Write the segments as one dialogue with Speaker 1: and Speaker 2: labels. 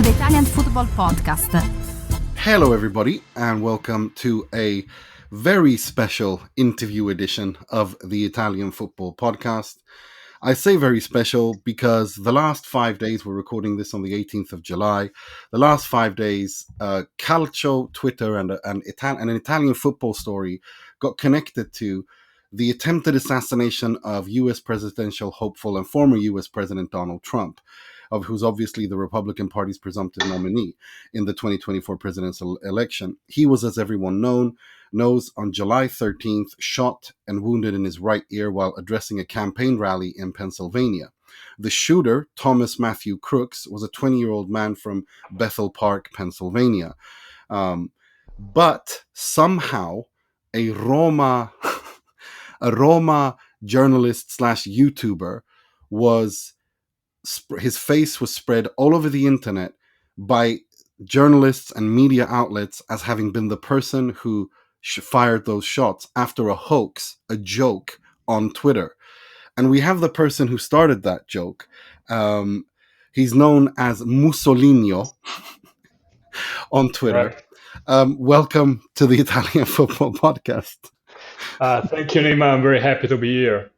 Speaker 1: the Italian Football Podcast.
Speaker 2: Hello, everybody, and welcome to a very special interview edition of the Italian Football Podcast. I say very special because the last 5 days, we're recording this on the 18th of July, the last 5 days, Calcio, Twitter, and an Italian football story got connected to the attempted assassination of U.S. presidential hopeful and former U.S. President Donald Trump, who's obviously the Republican Party's presumptive nominee in the 2024 presidential election. He was, as everyone knows, on July 13th, shot and wounded in his right ear while addressing a campaign rally in Pennsylvania. The shooter, Thomas Matthew Crooks, was a 20-year-old man from Bethel Park, Pennsylvania. But somehow a Roma journalist / YouTuber his face was spread all over the internet by journalists and media outlets as having been the person who fired those shots after a hoax, a joke on Twitter. And we have the person who started that joke. He's known as Mussolinio on Twitter.
Speaker 3: Right.
Speaker 2: Welcome to the Italian Football Podcast.
Speaker 3: Thank you, Nima. I'm very happy to be here.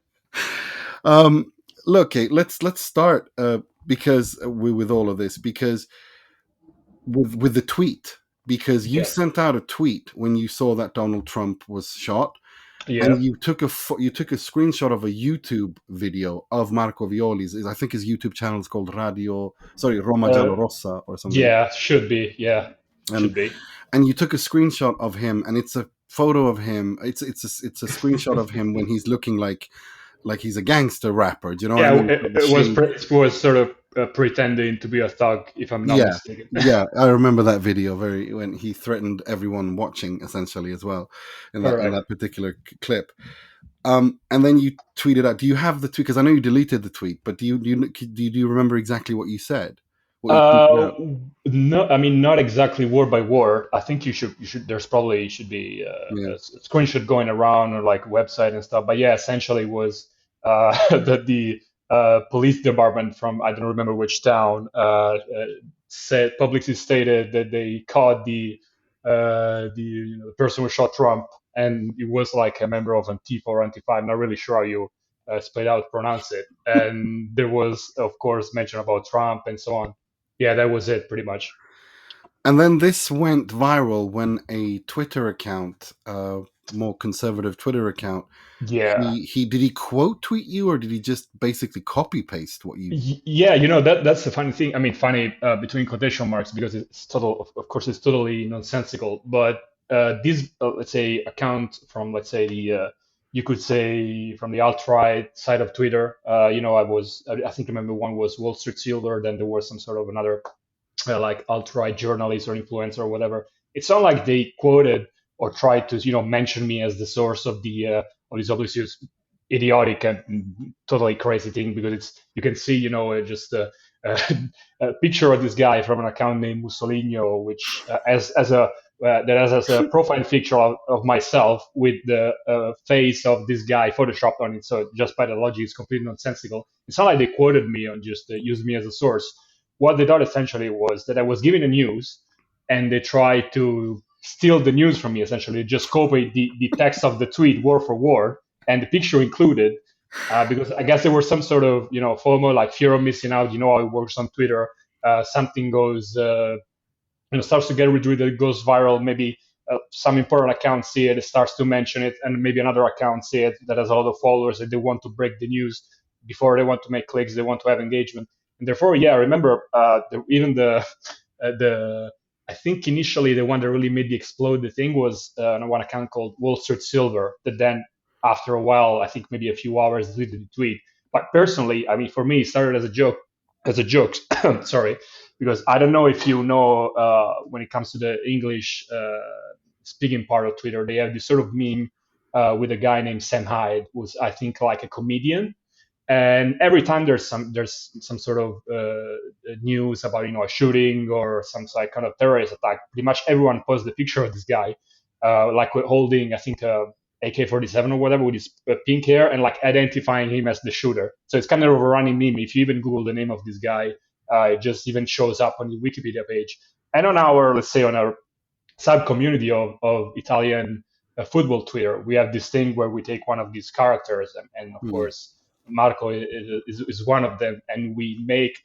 Speaker 2: Look, Kate, let's start because with all of this, because with the tweet, because you sent out a tweet when you saw that Donald Trump was shot, and you took a screenshot of a YouTube video of Marco Violi's. I think his YouTube channel is called Roma Giallorossa or something.
Speaker 3: Yeah, should be. Yeah, should be.
Speaker 2: And you took a screenshot of him, and it's a photo of him. It's a screenshot of him when he's looking like he's a gangster rapper. Do you know?
Speaker 3: Yeah,
Speaker 2: what I mean?
Speaker 3: it was sort of pretending to be a thug, if I'm not mistaken.
Speaker 2: Yeah, I remember that video when he threatened everyone watching, essentially, as well, in that particular clip. And then you tweeted out. Do you have the tweet? Because I know you deleted the tweet, but do you remember exactly what you said?
Speaker 3: No, I mean, not exactly word by word. I think you should. There's probably should be a screenshot going around or like website and stuff. But yeah, essentially it was that the police department from I don't remember which town publicly stated that they caught the person who shot Trump, and it was like a member of Antifa or Antifa. I'm not really sure how you pronounce it. And there was, of course, mention about Trump and so on. Yeah, that was it, pretty much.
Speaker 2: And then this went viral when a Twitter account, more conservative Twitter account, did he quote tweet you, or did he just basically copy paste what you?
Speaker 3: Yeah, that's the funny thing. I mean, funny between quotation marks, because it's of course, it's totally nonsensical. But this, let's say, account from, let's say, you could say from the alt-right side of Twitter, I remember one was Wall Street Silver, then there was some sort of another like alt-right journalist or influencer or whatever. It's not like they quoted or tried to, mention me as the source of this obviously idiotic and totally crazy thing, because you can see, just a picture of this guy from an account named Mussolinio, which as a profile picture of myself with the face of this guy photoshopped on it. So just by the logic, it's completely nonsensical. It's not like they quoted me and just used me as a source. What they thought essentially was that I was giving the news, and they tried to steal the news from me. Essentially, just copied the text of the tweet word for word, and the picture included, because I guess there was some sort of FOMO, like fear of missing out. You know how it works on Twitter. Something goes. Starts to get retweeted, goes viral, maybe some important account see it starts to mention it, and maybe another account see it that has a lot of followers, and they want to break the news before they want to make clicks, they want to have engagement. And therefore, I remember I think initially the one that really made the explode the thing was one account called Wall Street Silver, that then after a while, I think maybe a few hours, deleted the tweet. But personally, I mean, for me, it started as a joke, sorry, because I don't know if you know, when it comes to the English speaking part of Twitter, they have this sort of meme with a guy named Sam Hyde, who's, I think, like a comedian. And every time there's some sort of news about a shooting or some kind of terrorist attack, pretty much everyone posts the picture of this guy, like holding, I think, AK-47 or whatever, with his pink hair, and like identifying him as the shooter. So it's kind of a running meme. If you even Google the name of this guy, It just even shows up on the Wikipedia page. And on our, let's say, on our sub community of Italian football Twitter, we have this thing where we take one of these characters, and of
Speaker 2: Mm.
Speaker 3: course Marco is one of them, and we make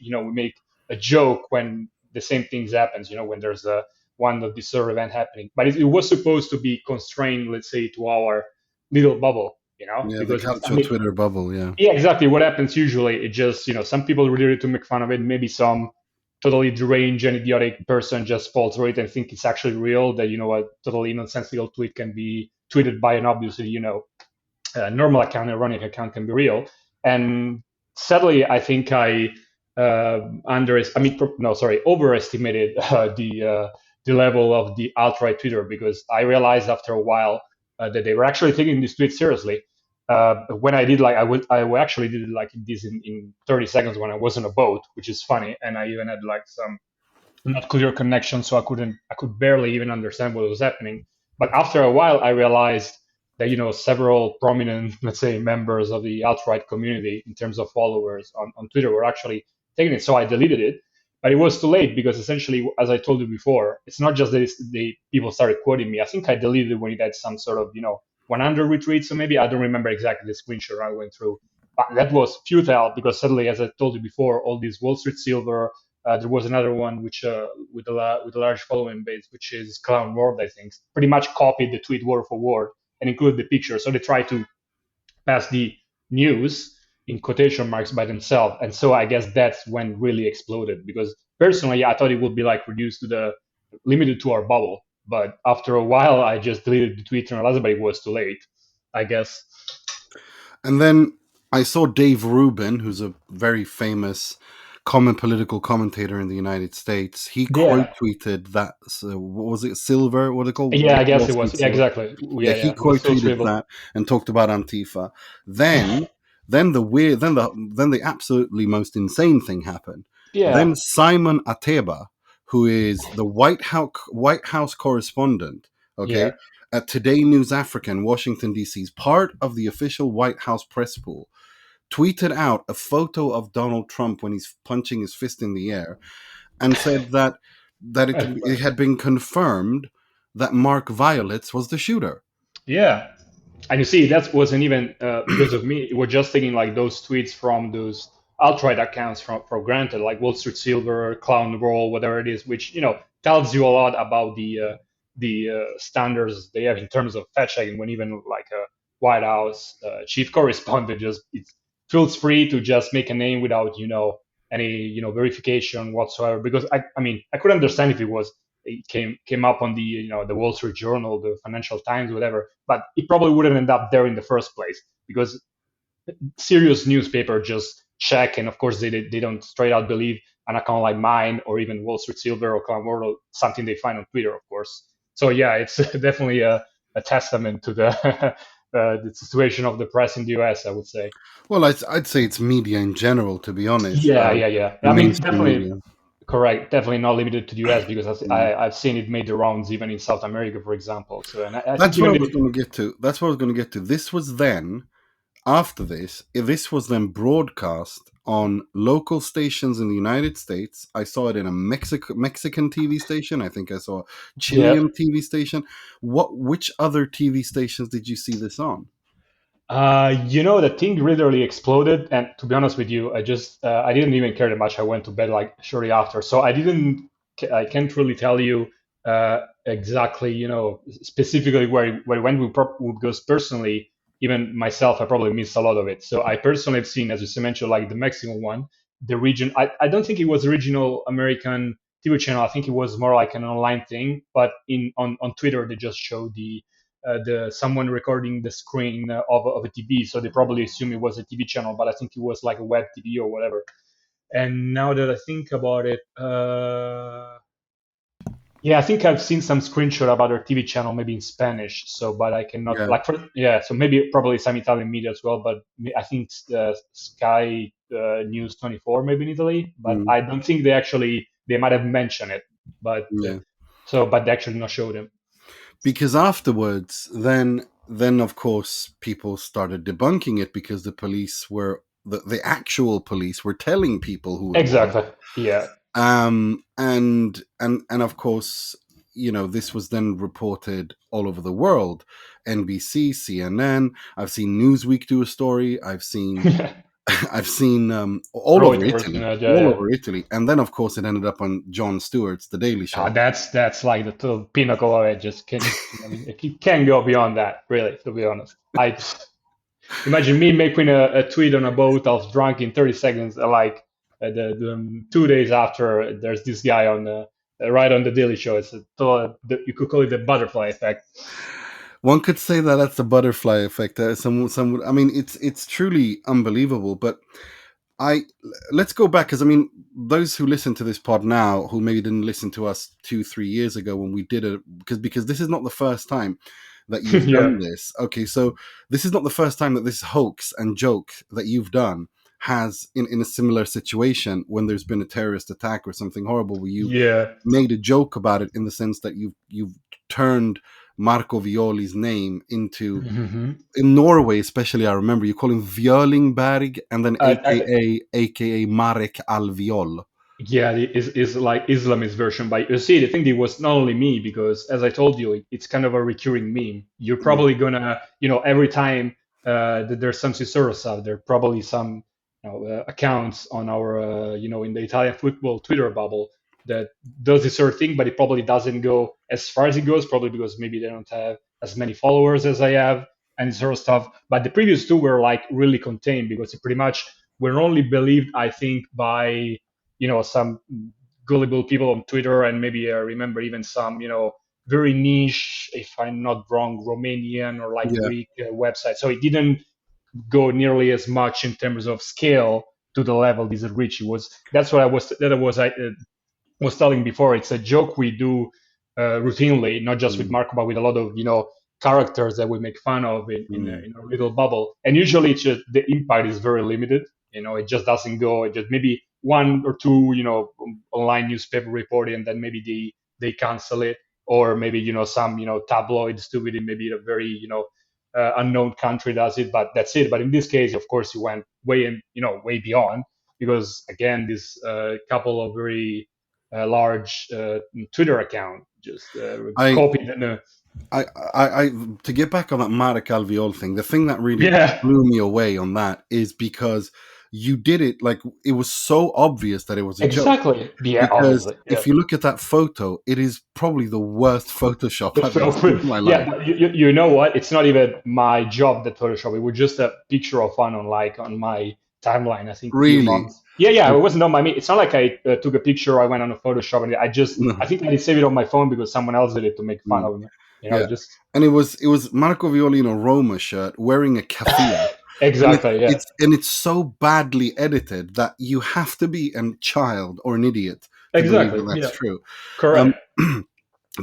Speaker 3: a joke when the same things happens, when there's a one of this sort of event happening. But it was supposed to be constrained, let's say, to our little bubble,
Speaker 2: Yeah, the
Speaker 3: because I
Speaker 2: Calcio
Speaker 3: mean,
Speaker 2: Twitter bubble. Yeah.
Speaker 3: yeah, exactly. What happens usually, it just, some people really to make fun of it. Maybe some totally deranged and idiotic person just falls for it and think it's actually real. That, a totally nonsensical tweet can be tweeted by an obviously, normal account, ironic account can be real. And sadly, I think I overestimated the level of the alt-right Twitter, because I realized after a while that they were actually taking this tweet seriously. When I did I actually did like this in 30 seconds when I was on a boat, which is funny, and I even had like some not clear connection, so I could barely even understand what was happening. But after a while, I realized that several prominent, let's say, members of the alt-right community in terms of followers on Twitter were actually taking it. So I deleted it, but it was too late, because essentially, as I told you before, it's not just that the people started quoting me. I think I deleted it when it had some sort of 100 retweets, so maybe I don't remember exactly the screenshot I went through. But that was futile, because suddenly, as I told you before, all these Wall Street Silver, there was another one which with a large following base, which is Clown World, I think, pretty much copied the tweet word for word and included the picture. So they tried to pass the news in quotation marks by themselves, and so I guess that's when really exploded. Because personally, I thought it would be like reduced to the limited to our bubble, but after a while, I just deleted the tweet and realized, but it was too late, I guess.
Speaker 2: And then I saw Dave Rubin, who's a very famous common political commentator in the United States. He quote
Speaker 3: Yeah,
Speaker 2: tweeted that. So what was it? Silver? What are they called?
Speaker 3: yeah, I guess
Speaker 2: Wall
Speaker 3: it was.
Speaker 2: Street
Speaker 3: Yeah,
Speaker 2: Silver.
Speaker 3: exactly.
Speaker 2: Yeah,
Speaker 3: Yeah,
Speaker 2: he
Speaker 3: yeah, it was
Speaker 2: quote
Speaker 3: so
Speaker 2: tweeted
Speaker 3: trivial.
Speaker 2: that and talked about Antifa. Then, then the absolutely most insane thing happened.
Speaker 3: Yeah,
Speaker 2: Then Simon Ateba, who is the White House correspondent,
Speaker 3: yeah,
Speaker 2: okay, at Today News Africa in Washington D.C., part of the official White House press pool, tweeted out a photo of Donald Trump when he's punching his fist in the air, and said that it had been confirmed that Mark Violets was the shooter.
Speaker 3: yeah. And you see, that wasn't even because of me. We're just taking like those tweets from those alt-right accounts for granted, like Wall Street Silver, Clown Roll, whatever it is, which tells you a lot about the standards they have in terms of fact checking. When even like a White House chief correspondent just it feels free to just make a name without any verification whatsoever. Because I mean I could understand if it came up on the Wall Street Journal, the Financial Times, whatever, but it probably wouldn't end up there in the first place, because serious newspaper just check, and of course they don't straight out believe an account like mine or even Wall Street Silver or Clown World, something they find on Twitter, of course. So yeah, it's definitely a testament to the situation of the press in the US, I would say.
Speaker 2: Well, I'd say it's media in general, to be honest.
Speaker 3: Yeah, yeah, yeah.
Speaker 2: The
Speaker 3: I mean,
Speaker 2: mainstream
Speaker 3: definitely
Speaker 2: media.
Speaker 3: correct. Definitely not limited to the US, because
Speaker 2: Mm.
Speaker 3: I've seen it made the rounds even in South America, for example. So, and I think
Speaker 2: That's what
Speaker 3: even
Speaker 2: I was going to get to. That's what I was going to get to. This was then, after this was then broadcast on local stations in the United States. I saw it in a Mexican TV station. I think I saw a
Speaker 3: yeah.
Speaker 2: Chilean TV station. Which other TV stations did you see this on?
Speaker 3: The thing literally exploded, and to be honest with you, I didn't even care that much. I went to bed like shortly after, so I can't really tell you exactly, specifically where it went. Because personally, even myself, I probably missed a lot of it. So I personally have seen, as you mentioned, like the Mexican one, the region. I don't think it was a regional American TV channel. I think it was more like an online thing. But on Twitter, they just showed the someone recording the screen of a TV, so they probably assume it was a TV channel, but I think it was like a web TV or whatever. And now that I think about it, yeah, I think I've seen some screenshot about their TV channel, maybe in Spanish. So, but I cannot
Speaker 2: Yeah.
Speaker 3: yeah. So maybe probably some Italian media as well, but I think Sky News 24 maybe in Italy, but
Speaker 2: Mm,
Speaker 3: I don't think they might have mentioned it, but
Speaker 2: yeah.
Speaker 3: but they actually not showed them.
Speaker 2: Because afterwards, then of course people started debunking it because the police were the actual police were telling people who it was.
Speaker 3: Exactly. Yeah.
Speaker 2: And of course, this was then reported all over the world. NBC, CNN. I've seen Newsweek do a story. I've seen all over
Speaker 3: Reuters.
Speaker 2: Italy,
Speaker 3: Yeah, yeah.
Speaker 2: and then of course it ended up on Jon Stewart's The Daily Show.
Speaker 3: That's like the total pinnacle of it. Just can I mean, it can't go beyond that, really. To be honest, I imagine me making a tweet on a boat. I was drunk in 30 seconds. Like the 2 days after, there's this guy on right on the Daily Show. It's a total, you could call it the butterfly effect.
Speaker 2: One could say that that's the butterfly effect. Some. I mean, it's truly unbelievable. But let's go back, because I mean, those who listen to this pod now, who maybe didn't listen to us 2-3 years ago when we did it, because this is not the first time that you've
Speaker 3: Yeah.
Speaker 2: done this. Okay, so this is not the first time that this hoax and joke that you've done has in a similar situation, when there's been a terrorist attack or something horrible, where you
Speaker 3: Yeah.
Speaker 2: made a joke about it, in the sense that you've turned Marco Violi's name into,
Speaker 3: Mhm.
Speaker 2: in Norway especially, I remember you call him Violingberg, and then
Speaker 3: I,
Speaker 2: aka Marek Alviol.
Speaker 3: Yeah, it is like Islamist version. But you see, the thing it was not only me, because as I told you, it's kind of a recurring meme. You're
Speaker 2: Yeah,
Speaker 3: probably gonna, every time that there's some Cicero stuff, there are probably some accounts on our, in the Italian football Twitter bubble that does this sort of thing, but it probably doesn't go as far as it goes, probably because maybe they don't have as many followers as I have and this sort of stuff. But the previous two were like really contained, because it pretty much were only believed, I think, by some gullible people on Twitter, and maybe I remember even some very niche, if I'm not wrong, Romanian or like
Speaker 2: yeah.
Speaker 3: Greek website. So it didn't go nearly as much in terms of scale to the level this had reached. It was that's what I was telling before. It's a joke we do routinely, not just with
Speaker 2: Mm,
Speaker 3: Marco, but with a lot of characters that we make fun of
Speaker 2: mm,
Speaker 3: in our little bubble. And usually, it's just the impact is very limited. It just doesn't go. It just maybe one or two, online newspaper reporting, and then maybe they cancel it, or maybe some tabloids do it in maybe a very unknown country does it, but that's it. But in this case, of course, you went way beyond, because again, this couple of very large Twitter account just
Speaker 2: I,
Speaker 3: copied and
Speaker 2: I, to get back on that Marek Alviol thing, the thing that really
Speaker 3: yeah,
Speaker 2: blew me away on that is because you did it like it was so obvious that it was a joke.
Speaker 3: exactly, yeah,
Speaker 2: Because
Speaker 3: obviously, yeah.
Speaker 2: if you look at that photo, it is probably the worst Photoshop I've ever seen in my
Speaker 3: Yeah,
Speaker 2: life.
Speaker 3: but you know what? It's not even my job that Photoshop. It was just a picture of fun on my timeline. I think few
Speaker 2: Really?
Speaker 3: months. Yeah, yeah. It wasn't on my. It's not like I took a picture. I went on a Photoshop and I
Speaker 2: No.
Speaker 3: think I did save it on my phone because someone else did it to make fun
Speaker 2: Mm.
Speaker 3: of me.
Speaker 2: Yeah.
Speaker 3: Just
Speaker 2: And it was Marco Violi in a Roma shirt wearing a keffiyeh. And
Speaker 3: exactly. Yeah,
Speaker 2: it's so badly edited that you have to be a child or an idiot to believe
Speaker 3: exactly.
Speaker 2: that
Speaker 3: Yeah,
Speaker 2: that's true. Um,
Speaker 3: correct.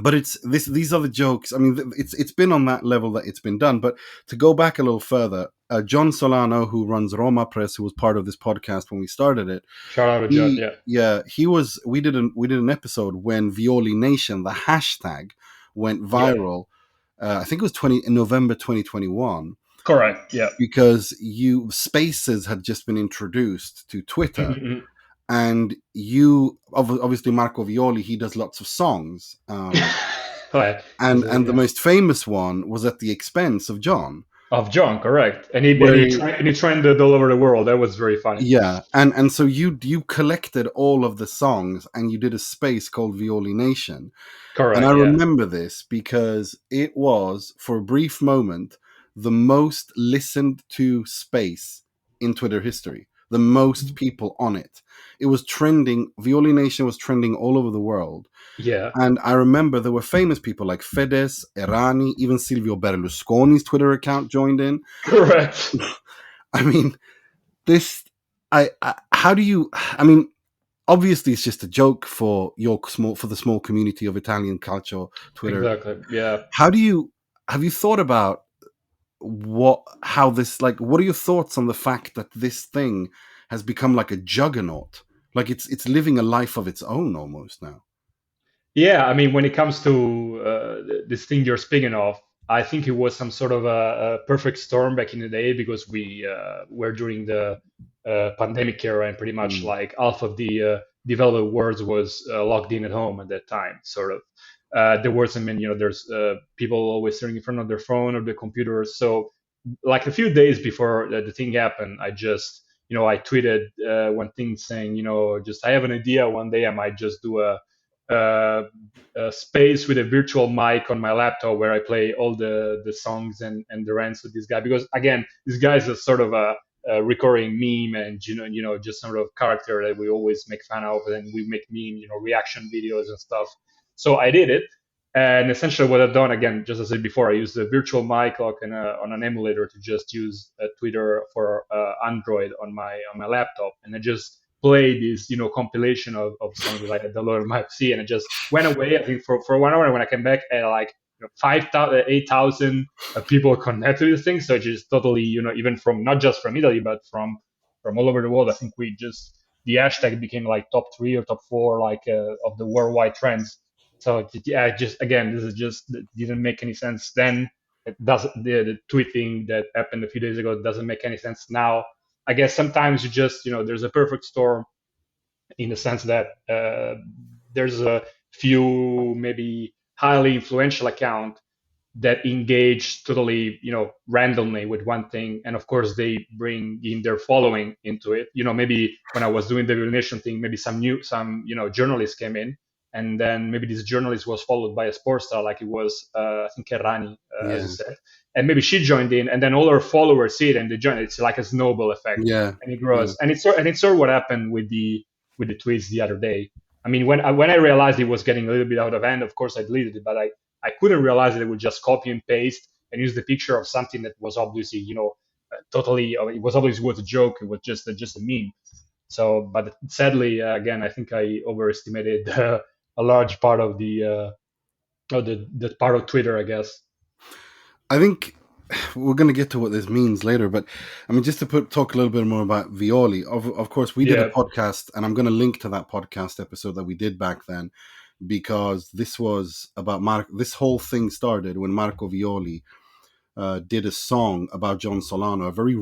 Speaker 2: but these are the jokes. I mean, it's been on that level that it's been done. But to go back a little further, John Solano, who runs Roma Press, who was part of this podcast when we started it,
Speaker 3: Shout out to Judd. Yeah,
Speaker 2: he was. We did an episode when Violi Nation, the hashtag, went
Speaker 3: yeah,
Speaker 2: viral. I think it was in November 2021,
Speaker 3: correct. Yeah.
Speaker 2: because Spaces had just been introduced to Twitter, and obviously Marco Violi, he does lots of songs,
Speaker 3: Right.
Speaker 2: and the
Speaker 3: Yeah.
Speaker 2: most famous one was at the expense of John,
Speaker 3: Of John, correct. And he and
Speaker 2: where
Speaker 3: he, tra- and he trended all over the world. That was very funny.
Speaker 2: yeah, and so you collected all of the songs and you did a space called Violi Nation. And I
Speaker 3: Correct. Yeah.
Speaker 2: remember this because it was, for a brief moment, the most listened to space in Twitter history. The most people on it. It was trending. Violi Nation was trending all over the world.
Speaker 3: Yeah.
Speaker 2: And I remember there were famous people like Fedez, Errani, even Silvio Berlusconi's Twitter account joined in.
Speaker 3: Correct.
Speaker 2: I mean, this. How do you? I mean, obviously it's just a joke for the small community of Italian Calcio Twitter.
Speaker 3: Exactly. Yeah.
Speaker 2: Have you thought about what are your thoughts on the fact that this thing has become like a juggernaut? Like it's living a life of its own almost now.
Speaker 3: Yeah. I mean, when it comes to this thing you're speaking of, I think it was some sort of a perfect storm back in the day because we were during the pandemic era, and pretty much
Speaker 2: Mm.
Speaker 3: like half of the developed world was locked in at home at that time. Sort of, there was, I mean, there's people always sitting in front of their phone or their computer. So, like a few days before the thing happened, I just, I tweeted one thing saying, just I have an idea. One day I might just do uh, a space with a virtual mic on my laptop where I play all the songs and the rants with this guy, because again, this guy is a sort of a recurring meme, and just sort of character that we always make fun of, and we make meme reaction videos and stuff. So I did it, and essentially what I've done, again, just as I said before, I used a virtual mic like on an emulator to just use Twitter for Android on my laptop, and I just play this compilation of songs that I had downloaded on my PC, and it just went away. I think for 1 hour, and when I came back, I had like 5,000, 8,000 people connected to this thing. So it's just totally, even from not just from Italy, but from all over the world. I think we just the hashtag became like top 3 or top 4 like of the worldwide trends. So yeah, just again, this is just didn't make any sense then. It doesn't. The tweeting that happened a few days ago doesn't make any sense now. I guess sometimes you just, there's a perfect storm in the sense that there's a few maybe highly influential account that engage totally, randomly with one thing, and of course they bring in their following into it. Maybe when I was doing the Revelation thing, maybe some journalists came in, and then maybe this journalist was followed by a sports star, like it was I think Kerrani, as you
Speaker 2: Yeah,
Speaker 3: said, and maybe she joined in, and then all her followers see it, and they join. It's like a snowball effect,
Speaker 2: yeah,
Speaker 3: and it
Speaker 2: yeah,
Speaker 3: grows. And it's sort of what happened with the tweets the other day. I mean, when I realized it was getting a little bit out of hand, of course I deleted it, but I couldn't realize that it would just copy and paste and use the picture of something that was obviously, totally, it was obviously was a joke. It was just a meme. So, but sadly, again, I think I overestimated a large part of the part of Twitter, I guess.
Speaker 2: I think we're going to get to what this means later, but I mean, just to talk a little bit more about Violi. Of course, we did a
Speaker 3: Yeah.
Speaker 2: podcast, and I'm going to link to that podcast episode that we did back then, because this was about This whole thing started when Marco Violi did a song about John Solano, a very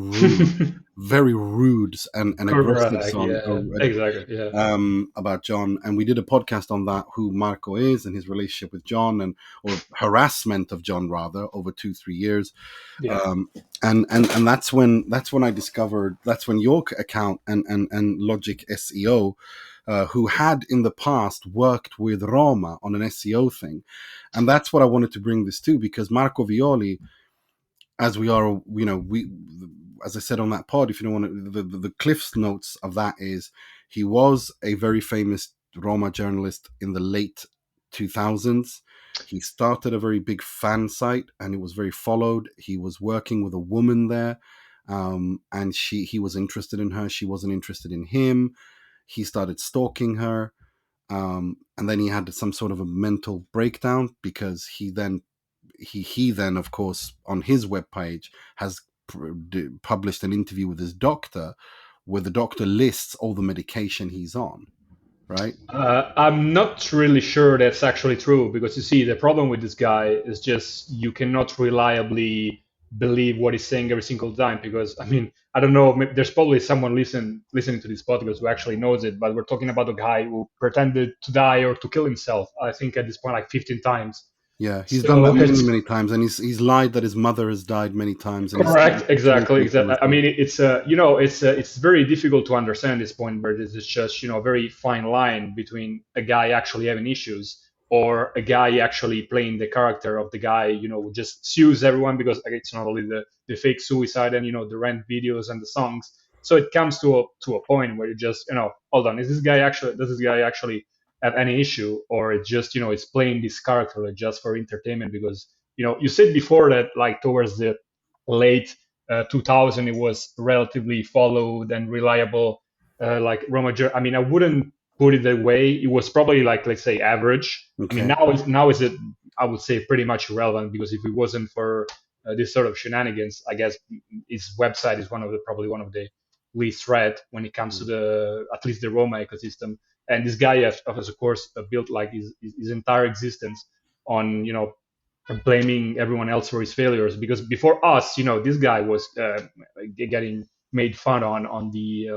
Speaker 2: rude and aggressive
Speaker 3: Correct.
Speaker 2: song
Speaker 3: Yeah. Exactly. Yeah.
Speaker 2: about John, and we did a podcast on that, who Marco is and his relationship with John, and or harassment of John rather, over 2-3 years.
Speaker 3: Yeah.
Speaker 2: And that's when I discovered, that's when your account and Logic SEO, who had in the past worked with Roma on an SEO thing, and that's what I wanted to bring this to, because Marco Violi, as we are, as I said on that pod, if you don't want to, the Cliff's notes of that is, he was a very famous Roma journalist in the late 2000s. He started a very big fan site, and it was very followed. He was working with a woman there, and he was interested in her. She wasn't interested in him. He started stalking her, and then he had some sort of a mental breakdown, because he then, of course, on his webpage has published an interview with his doctor, where the doctor lists all the medication he's on, right?
Speaker 3: I'm not really sure that's actually true, because you see, the problem with this guy is just you cannot reliably believe what he's saying every single time. Because I mean, I don't know, there's probably someone listening to this podcast who actually knows it, but we're talking about a guy who pretended to die or to kill himself, I think at this point like 15 times.
Speaker 2: Yeah, he's done that
Speaker 3: So
Speaker 2: many,
Speaker 3: it's
Speaker 2: many times, and he's lied that his mother has died many times, and he's
Speaker 3: correct,
Speaker 2: continued
Speaker 3: exactly,
Speaker 2: to tell
Speaker 3: exactly.
Speaker 2: us
Speaker 3: I
Speaker 2: that.
Speaker 3: mean, it's very difficult to understand this point, where this is just a very fine line between a guy actually having issues, or a guy actually playing the character of the guy, who just sues everyone, because it's not only the fake suicide and the rant videos and the songs. So it comes to a point where you just hold on, does this guy actually have any issue, or it's just it's playing this character just for entertainment? Because you said before that like towards the late 2000 it was relatively followed and reliable, like Roma. I mean, I wouldn't put it that way. It was probably like, let's say, average. I mean,
Speaker 2: Okay.
Speaker 3: now is it, I would say, pretty much irrelevant, because if it wasn't for this sort of shenanigans, I guess his website is probably one of the least read when it comes to at least the Roma ecosystem. And this guy has of course built like his entire existence on blaming everyone else for his failures. Because before us, this guy was getting made fun on the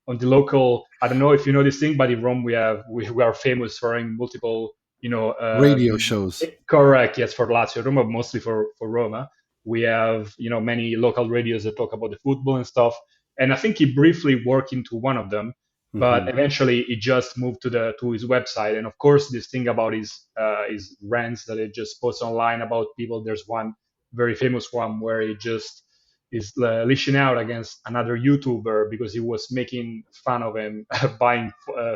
Speaker 3: on the local. I don't know if you know this thing, but in Rome we are famous for having multiple
Speaker 2: Radio shows.
Speaker 3: correct, yes, for Lazio, Roma, mostly for Roma. We have many local radios that talk about the football and stuff. And I think he briefly worked into one of them, but
Speaker 2: Hmm.
Speaker 3: eventually he just moved to his website. And of course, this thing about his rants that he just posts online about people. There's one very famous one where he just is lashing out against another YouTuber because he was making fun of him buying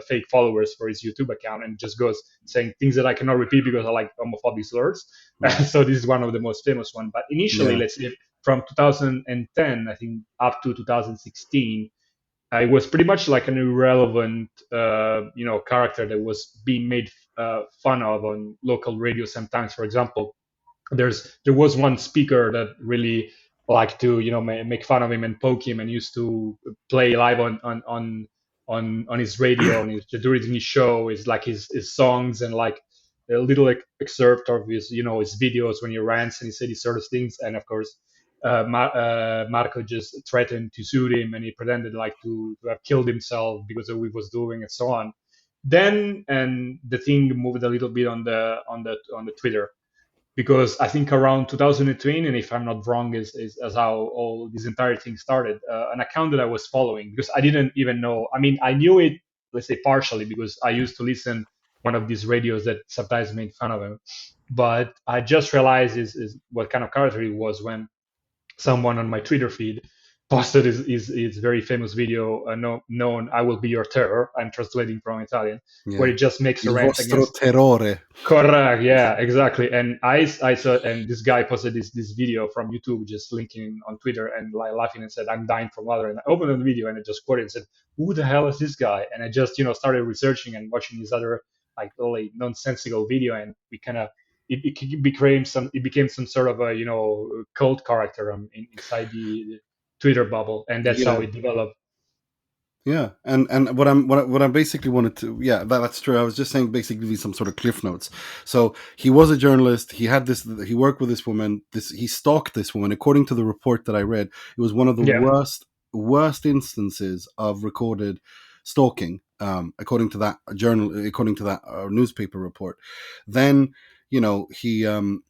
Speaker 3: fake followers for his YouTube account, and just goes saying things that I cannot repeat because I like homophobic slurs.
Speaker 2: Right.
Speaker 3: So this is one of the most famous one. But initially,
Speaker 2: Yeah.
Speaker 3: let's say from 2010, I think, up to 2016, it was pretty much like an irrelevant, character that was being made fun of on local radio sometimes. For example, there was one speaker that really liked to make fun of him and poke him, and used to play live on his radio, and during his show is like his songs, and like a little excerpt of his his videos when he rants and he said these sort of things. And of course, Marco just threatened to sue him, and he pretended like to have killed himself because of what he was doing and so on. Then and the thing moved a little bit on the Twitter, because I think around 2018, and if I'm not wrong, is as how all this entire thing started. An account that I was following, because I didn't even know. I mean, I knew it, let's say partially, because I used to listen one of these radios that sometimes made fun of him. But I just realized is what kind of character he was when someone on my Twitter feed posted his very famous video, known "I Will Be Your Terror." I'm translating from Italian, where
Speaker 2: Yeah.
Speaker 3: he just makes a
Speaker 2: Il
Speaker 3: rant
Speaker 2: vostro
Speaker 3: against.
Speaker 2: terrore.
Speaker 3: Correct. Yeah, exactly. And I saw, and this guy posted this video from YouTube, just linking on Twitter and like laughing and said, "I'm dying from water." And I opened the video and I just quoted and said, "Who the hell is this guy?" And I just started researching and watching this other like really nonsensical video, and we kind of it became some sort of a cult character inside the Twitter bubble, and that's how
Speaker 2: Yeah.
Speaker 3: it developed.
Speaker 2: Yeah, and what I basically wanted to, yeah, that's true. I was just saying basically some sort of cliff notes. So he was a journalist. He had this. He worked with this woman. He stalked this woman. According to the report that I read, it was one of the
Speaker 3: Yeah.
Speaker 2: worst instances of recorded stalking. According to that newspaper report. Then the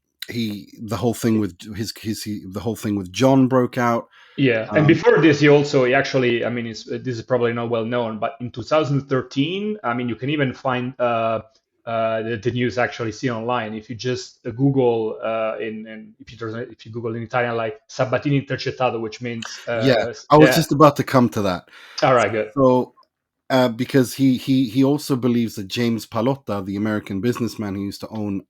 Speaker 2: whole thing with the whole thing with John broke out.
Speaker 3: Yeah, and
Speaker 2: Um,
Speaker 3: before this, he actually, I mean, this is probably not well known, but in 2013, I mean, you can even find the news actually see online if you just Google if you Google in Italian like Sabatini intercettato, which means
Speaker 2: yeah, I was
Speaker 3: yeah.
Speaker 2: just about to come to that.
Speaker 3: All right, good,
Speaker 2: So, because he also believes that James Palotta, the American businessman who used to own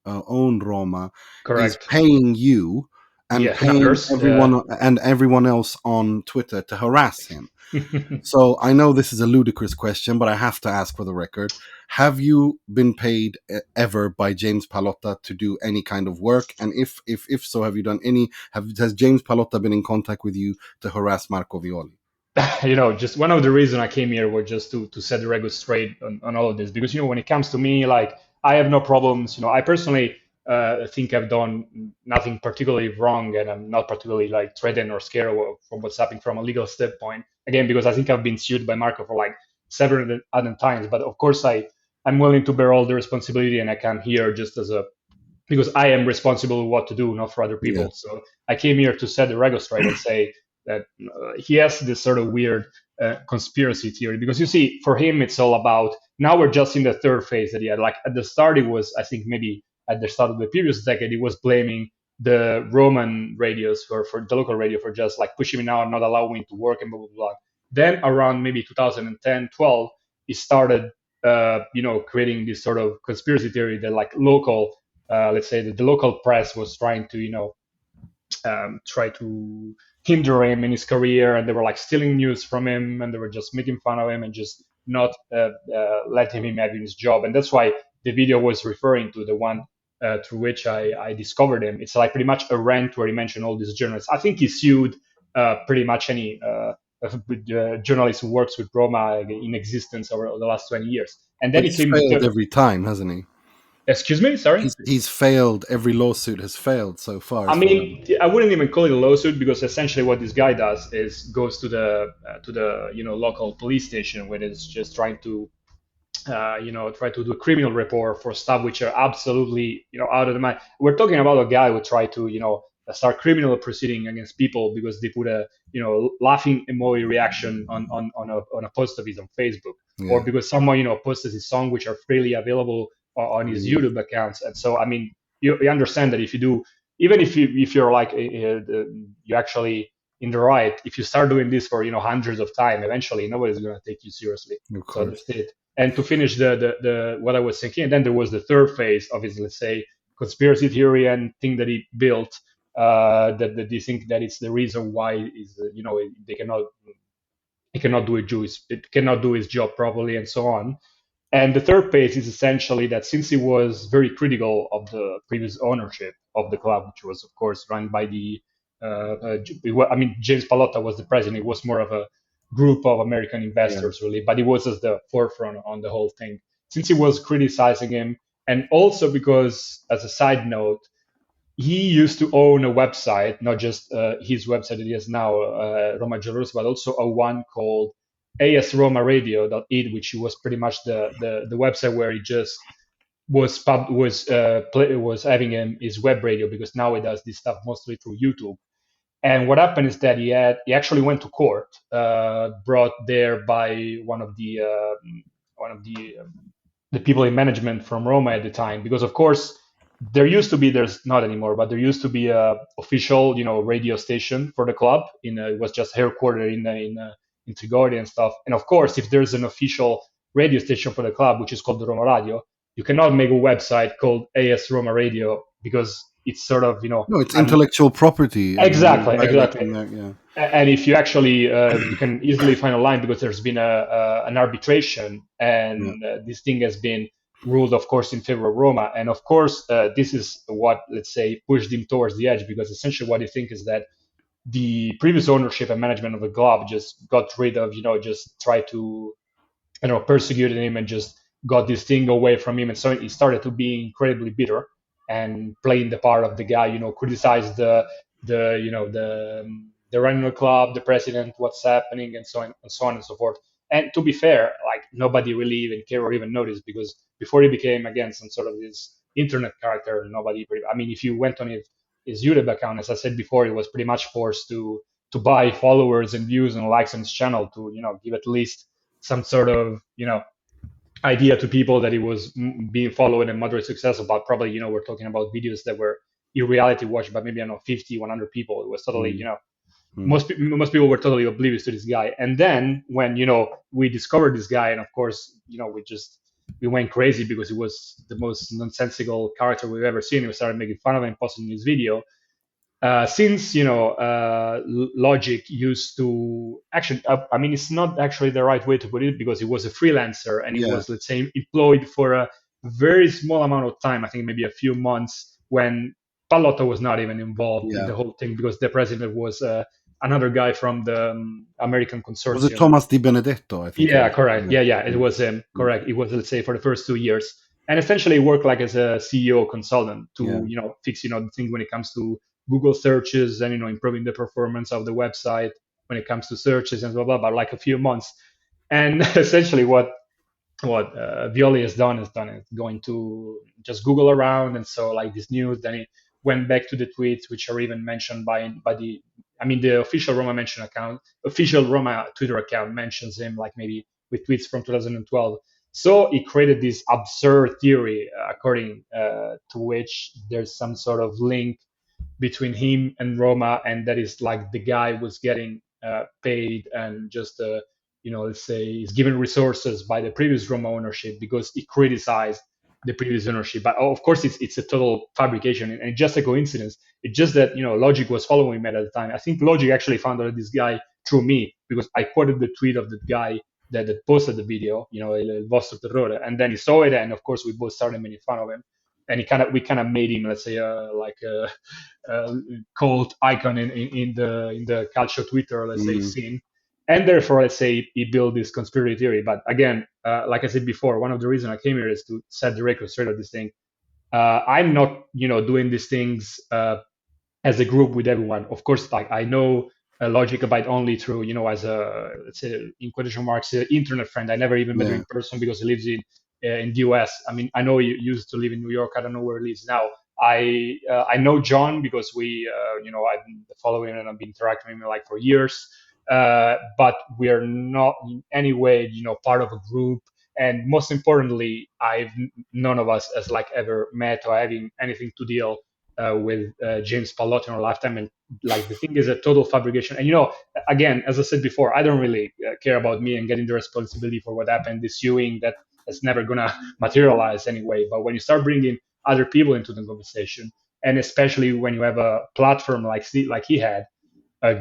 Speaker 2: Roma, is
Speaker 3: correct,
Speaker 2: paying you and
Speaker 3: yeah, and
Speaker 2: paying
Speaker 3: others, yeah.
Speaker 2: everyone else on Twitter to harass him. So I know this is a ludicrous question, but I have to ask for the record: have you been paid ever by James Palotta to do any kind of work? And if so, have you done any? Has James Palotta been in contact with you to harass Marco Violi?
Speaker 3: Just one of the reasons I came here was just to set the record straight on all of this, because when it comes to me, like I have no problems. I personally think I've done nothing particularly wrong, and I'm not particularly like threatened or scared from what's happening from a legal standpoint. Again, because I think I've been sued by Marco for like several other times, but of course I'm willing to bear all the responsibility, and I come here just as a because I am responsible for what to do, not for other
Speaker 2: Yeah,
Speaker 3: people. So I came here to set the record straight and say that he has this sort of weird conspiracy theory, because you see, for him, it's all about now we're just in the third phase that he had. Like at the start, it was, I think, maybe at the start of the previous decade, he was blaming the Roman radios for the local radio for just like pushing me out, not allowing me to work, and blah, blah, blah. Then around maybe 2010, 12, he started, creating this sort of conspiracy theory that like local let's say that the local press was trying to try to hinder him in his career, and they were like stealing news from him, and they were just making fun of him and just not letting him have his job. And that's why the video was referring to the one through which I discovered him. It's like pretty much a rant where he mentioned all these journalists. I think he sued pretty much any journalist who works with Roma in existence over the last 20 years. And then
Speaker 2: but
Speaker 3: he
Speaker 2: he's
Speaker 3: came
Speaker 2: failed
Speaker 3: to
Speaker 2: every time, hasn't he?
Speaker 3: Excuse me, sorry.
Speaker 2: He's failed. Every lawsuit has failed so far,
Speaker 3: I
Speaker 2: as far as
Speaker 3: mean, I wouldn't even call it a lawsuit because essentially what this guy does is goes to the local police station where it's just trying to try to do a criminal report for stuff which are absolutely, out of the mind. We're talking about a guy who tried to, start criminal proceeding against people because they put a, laughing emoji reaction on a post of his on Facebook, or
Speaker 2: yeah.
Speaker 3: because someone, posted his song which are freely available on his
Speaker 2: Mm,
Speaker 3: YouTube accounts. And so, I mean, you understand that if you do, even if you're like you actually in the right, if you start doing this for hundreds of time, eventually nobody's going to take you seriously.
Speaker 2: of
Speaker 3: So
Speaker 2: course.
Speaker 3: that's it. And to finish the what I was thinking, and then there was the third phase of his, let's say, conspiracy theory and thing that he built, that they think that it's the reason why is they cannot he cannot do it cannot do his job properly and so on. And the third phase is essentially that since he was very critical of the previous ownership of the club, which was of course run by I mean, James Pallotta was the president. It was more of a group of American
Speaker 2: Yeah.
Speaker 3: investors, really, but he was at the forefront on the whole thing. Since he was criticizing him, and also because, as a side note, he used to own a website, not just his website that he has now, Roma Giallorossa, but also a one called asromaradio.it, which was pretty much the website where he just was having his web radio, because now he does this stuff mostly through YouTube. And what happened is that he actually went to court, brought there by one of the people in management from Roma at the time, because of course there's not anymore, but there used to be a official, radio station for the club. It was just headquartered in Trigodi and stuff. And of course, if there's an official radio station for the club, which is called the Roma Radio, you cannot make a website called AS Roma Radio because it's sort of,
Speaker 2: No, it's intellectual property. I mean, you're
Speaker 3: exactly, exactly.
Speaker 2: violating that. Yeah.
Speaker 3: And if you actually, you can easily find online because there's been an arbitration,
Speaker 2: Yeah.
Speaker 3: and this thing has been ruled, of course, in favor of Roma. And of course, this is what, let's say, pushed him towards the edge, because essentially what they think is that the previous ownership and management of the club just got rid of, just try to, persecuted him and just got this thing away from him. And so he started to be incredibly bitter and playing the part of the guy, criticized the running of the club, the president, what's happening, and so on and so on and so forth. And to be fair, like nobody really even cared or even noticed, because before he became again some sort of this internet character, nobody. I mean, if you went on his YouTube account, as I said before, he was pretty much forced to buy followers and views and likes on his channel to give at least some sort of idea to people that he was being followed and moderate successful. But probably we're talking about videos that were in reality watched by maybe 50, 100 people. It was totally
Speaker 2: Mm, mm.
Speaker 3: most people were totally oblivious to this guy. And then when we discovered this guy, and of course we went crazy because he was the most nonsensical character we've ever seen. We started making fun of him, posting his video. Since Logic used to actually, I mean, it's not actually the right way to put it, because he was a freelancer and he
Speaker 2: Yeah.
Speaker 3: was, let's say, employed for a very small amount of time. I think maybe a few months, when Pallotta was not even involved in
Speaker 2: Yeah.
Speaker 3: the whole thing, because the president was another guy from the American
Speaker 2: Was it
Speaker 3: consortium.
Speaker 2: Thomas Di Benedetto? I think.
Speaker 3: Yeah,
Speaker 2: It
Speaker 3: correct.
Speaker 2: was.
Speaker 3: Yeah, it was him.
Speaker 2: Mm,
Speaker 3: Correct. It was, let's say, for the first 2 years, and essentially worked like as a CEO consultant
Speaker 2: yeah.
Speaker 3: to, fix, the thing when it comes to Google searches and improving the performance of the website when it comes to searches and blah blah blah, like a few months. And essentially, what Violi has done is going to just Google around, and so like this news. Then he went back to the tweets, which are even mentioned by the, I mean, the official Roma Twitter account mentions him, like maybe with tweets from 2012. So he created this absurd theory, according to which there's some sort of link between him and Roma, and that is like the guy was getting paid and just let's say is given resources by the previous Roma ownership because he criticized the previous ownership. But of course, it's a total fabrication and just a coincidence. It's just that Logic was following him at the time. I think Logic actually found out this guy through me because I quoted the tweet of the guy that posted the video, El Vostro Terrore, and then he saw it, and of course we both started making fun of him, and we kind of made him, let's say, like cult icon in the Calcio Twitter, let's say,
Speaker 2: Mm,
Speaker 3: scene. And therefore, let's say he built this conspiracy theory. But again, like I said before, one of the reasons I came here is to set the record straight of this thing. I'm not, doing these things as a group with everyone. Of course, like I know Logic Abide only through, as a, let's say, in quotation marks, internet friend. I never even met her
Speaker 2: Yeah.
Speaker 3: in person because he lives in the US. I mean, I know he used to live in New York. I don't know where he lives now. I know John because I've been following and I've been interacting with him like for years. But we are not in any way, part of a group. And most importantly, none of us has like ever met or having anything to deal with James Pallotta in our lifetime. And like the thing is a total fabrication. And again, as I said before, I don't really care about me and getting the responsibility for what happened. This suing that is never gonna materialize anyway. But when you start bringing other people into the conversation, and especially when you have a platform like he had,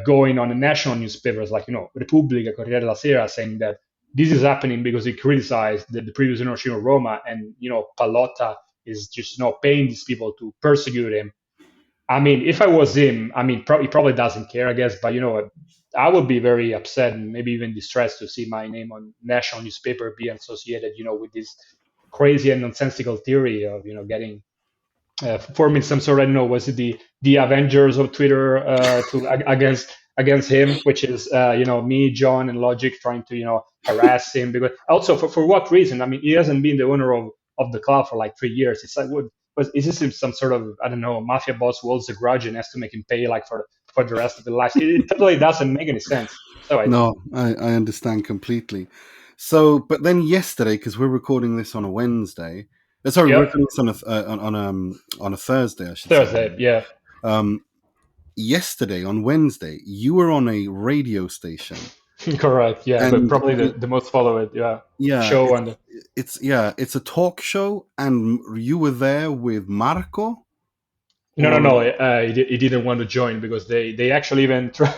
Speaker 3: going on the national newspapers like Repubblica, Corriere della Sera, saying that this is happening because he criticized the previous ownership of Roma, and Pallotta is just paying these people to persecute him. I mean, if I was him, I mean, he probably doesn't care, I guess, but I would be very upset and maybe even distressed to see my name on national newspaper be associated, with this crazy and nonsensical theory of getting forming some sort of, I don't know, was it the Avengers of Twitter against him, which is me, John, and Logic trying to harass him because also for what reason? I mean, he hasn't been the owner of the club for like 3 years. It's like is this some sort of, I don't know, mafia boss who holds a grudge and has to make him pay like for the rest of the life? It totally doesn't make any sense. So
Speaker 2: No, I understand completely. So, but then yesterday, because we're recording this on a Wednesday, sorry, we're
Speaker 3: yep,
Speaker 2: recording this on a Thursday, I should say.
Speaker 3: Thursday, yeah.
Speaker 2: Um, Yesterday on Wednesday, you were on a radio station,
Speaker 3: Correct, yeah, but
Speaker 2: and
Speaker 3: probably the most followed, yeah,
Speaker 2: yeah,
Speaker 3: show and
Speaker 2: it's a talk show, and you were there with Marco,
Speaker 3: no, no,
Speaker 2: or
Speaker 3: no. He didn't want to join because they actually even try.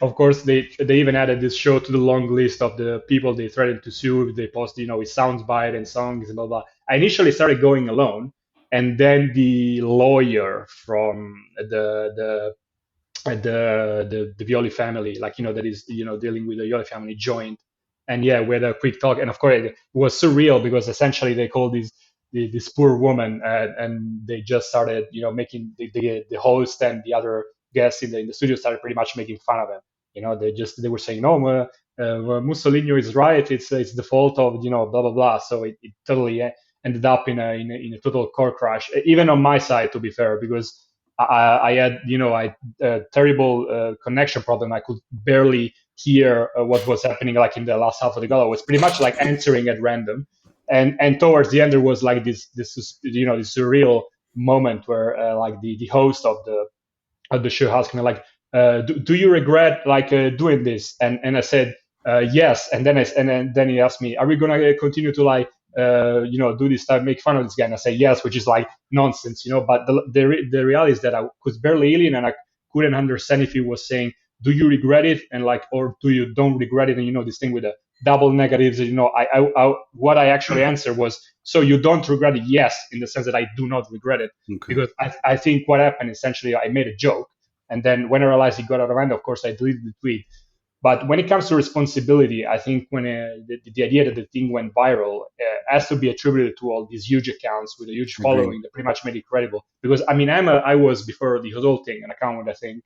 Speaker 3: Of course, they even added this show to the long list of the people they threatened to sue if they post, his soundbite and songs and blah blah. I initially started going alone, and then the lawyer from the Violi family, like that is dealing with the Violi family, joined, and yeah, we had a quick talk, and of course it was surreal because essentially they called this poor woman, and they just started making the host and the other guests in the studio started pretty much making fun of him. They were saying, no, Mussolini is right. It's the fault of blah blah blah. So it totally ended up in a total car crash, even on my side, to be fair, because I had a terrible connection problem. I could barely hear what was happening like in the last half of the gala. I was pretty much like answering at random, and towards the end there was like this this surreal moment where like the host of the show asked me like, do you regret like doing this? And I said yes. And then he asked me, are we gonna continue to like do this stuff, make fun of this guy? And I say yes, which is like nonsense, But the reality is that I was barely alien and I couldn't understand if he was saying, do you regret it? And like, or do you don't regret it? And this thing with the double negatives, what I actually answered was, so you don't regret it? Yes, in the sense that I do not regret it,
Speaker 2: okay,
Speaker 3: because I think what happened essentially, I made a joke, and then when I realized it got out of hand, of course I deleted the tweet. But when it comes to responsibility, I think when the idea that the thing went viral has to be attributed to all these huge accounts with a huge
Speaker 2: agree.
Speaker 3: following that pretty much made it credible. Because I mean, I was before the whole thing an account with I think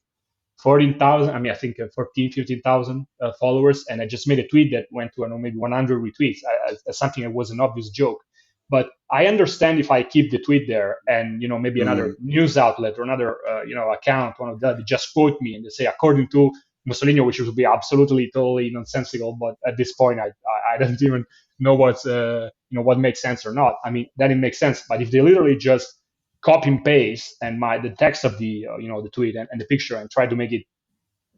Speaker 3: 14,000. I mean, I think 14, 15,000 followers, and I just made a tweet that went to I don't know maybe 100 retweets as something that was an obvious joke. But I understand if I keep the tweet there, and maybe another
Speaker 2: Mm,
Speaker 3: news outlet or another account, one of that, they just quote me and they say according to Mussolini, which would be absolutely totally nonsensical. But at this point, I don't even know what's what makes sense or not. I mean, then it makes sense. But if they literally just copy and paste and the text of the the tweet and the picture and try to make it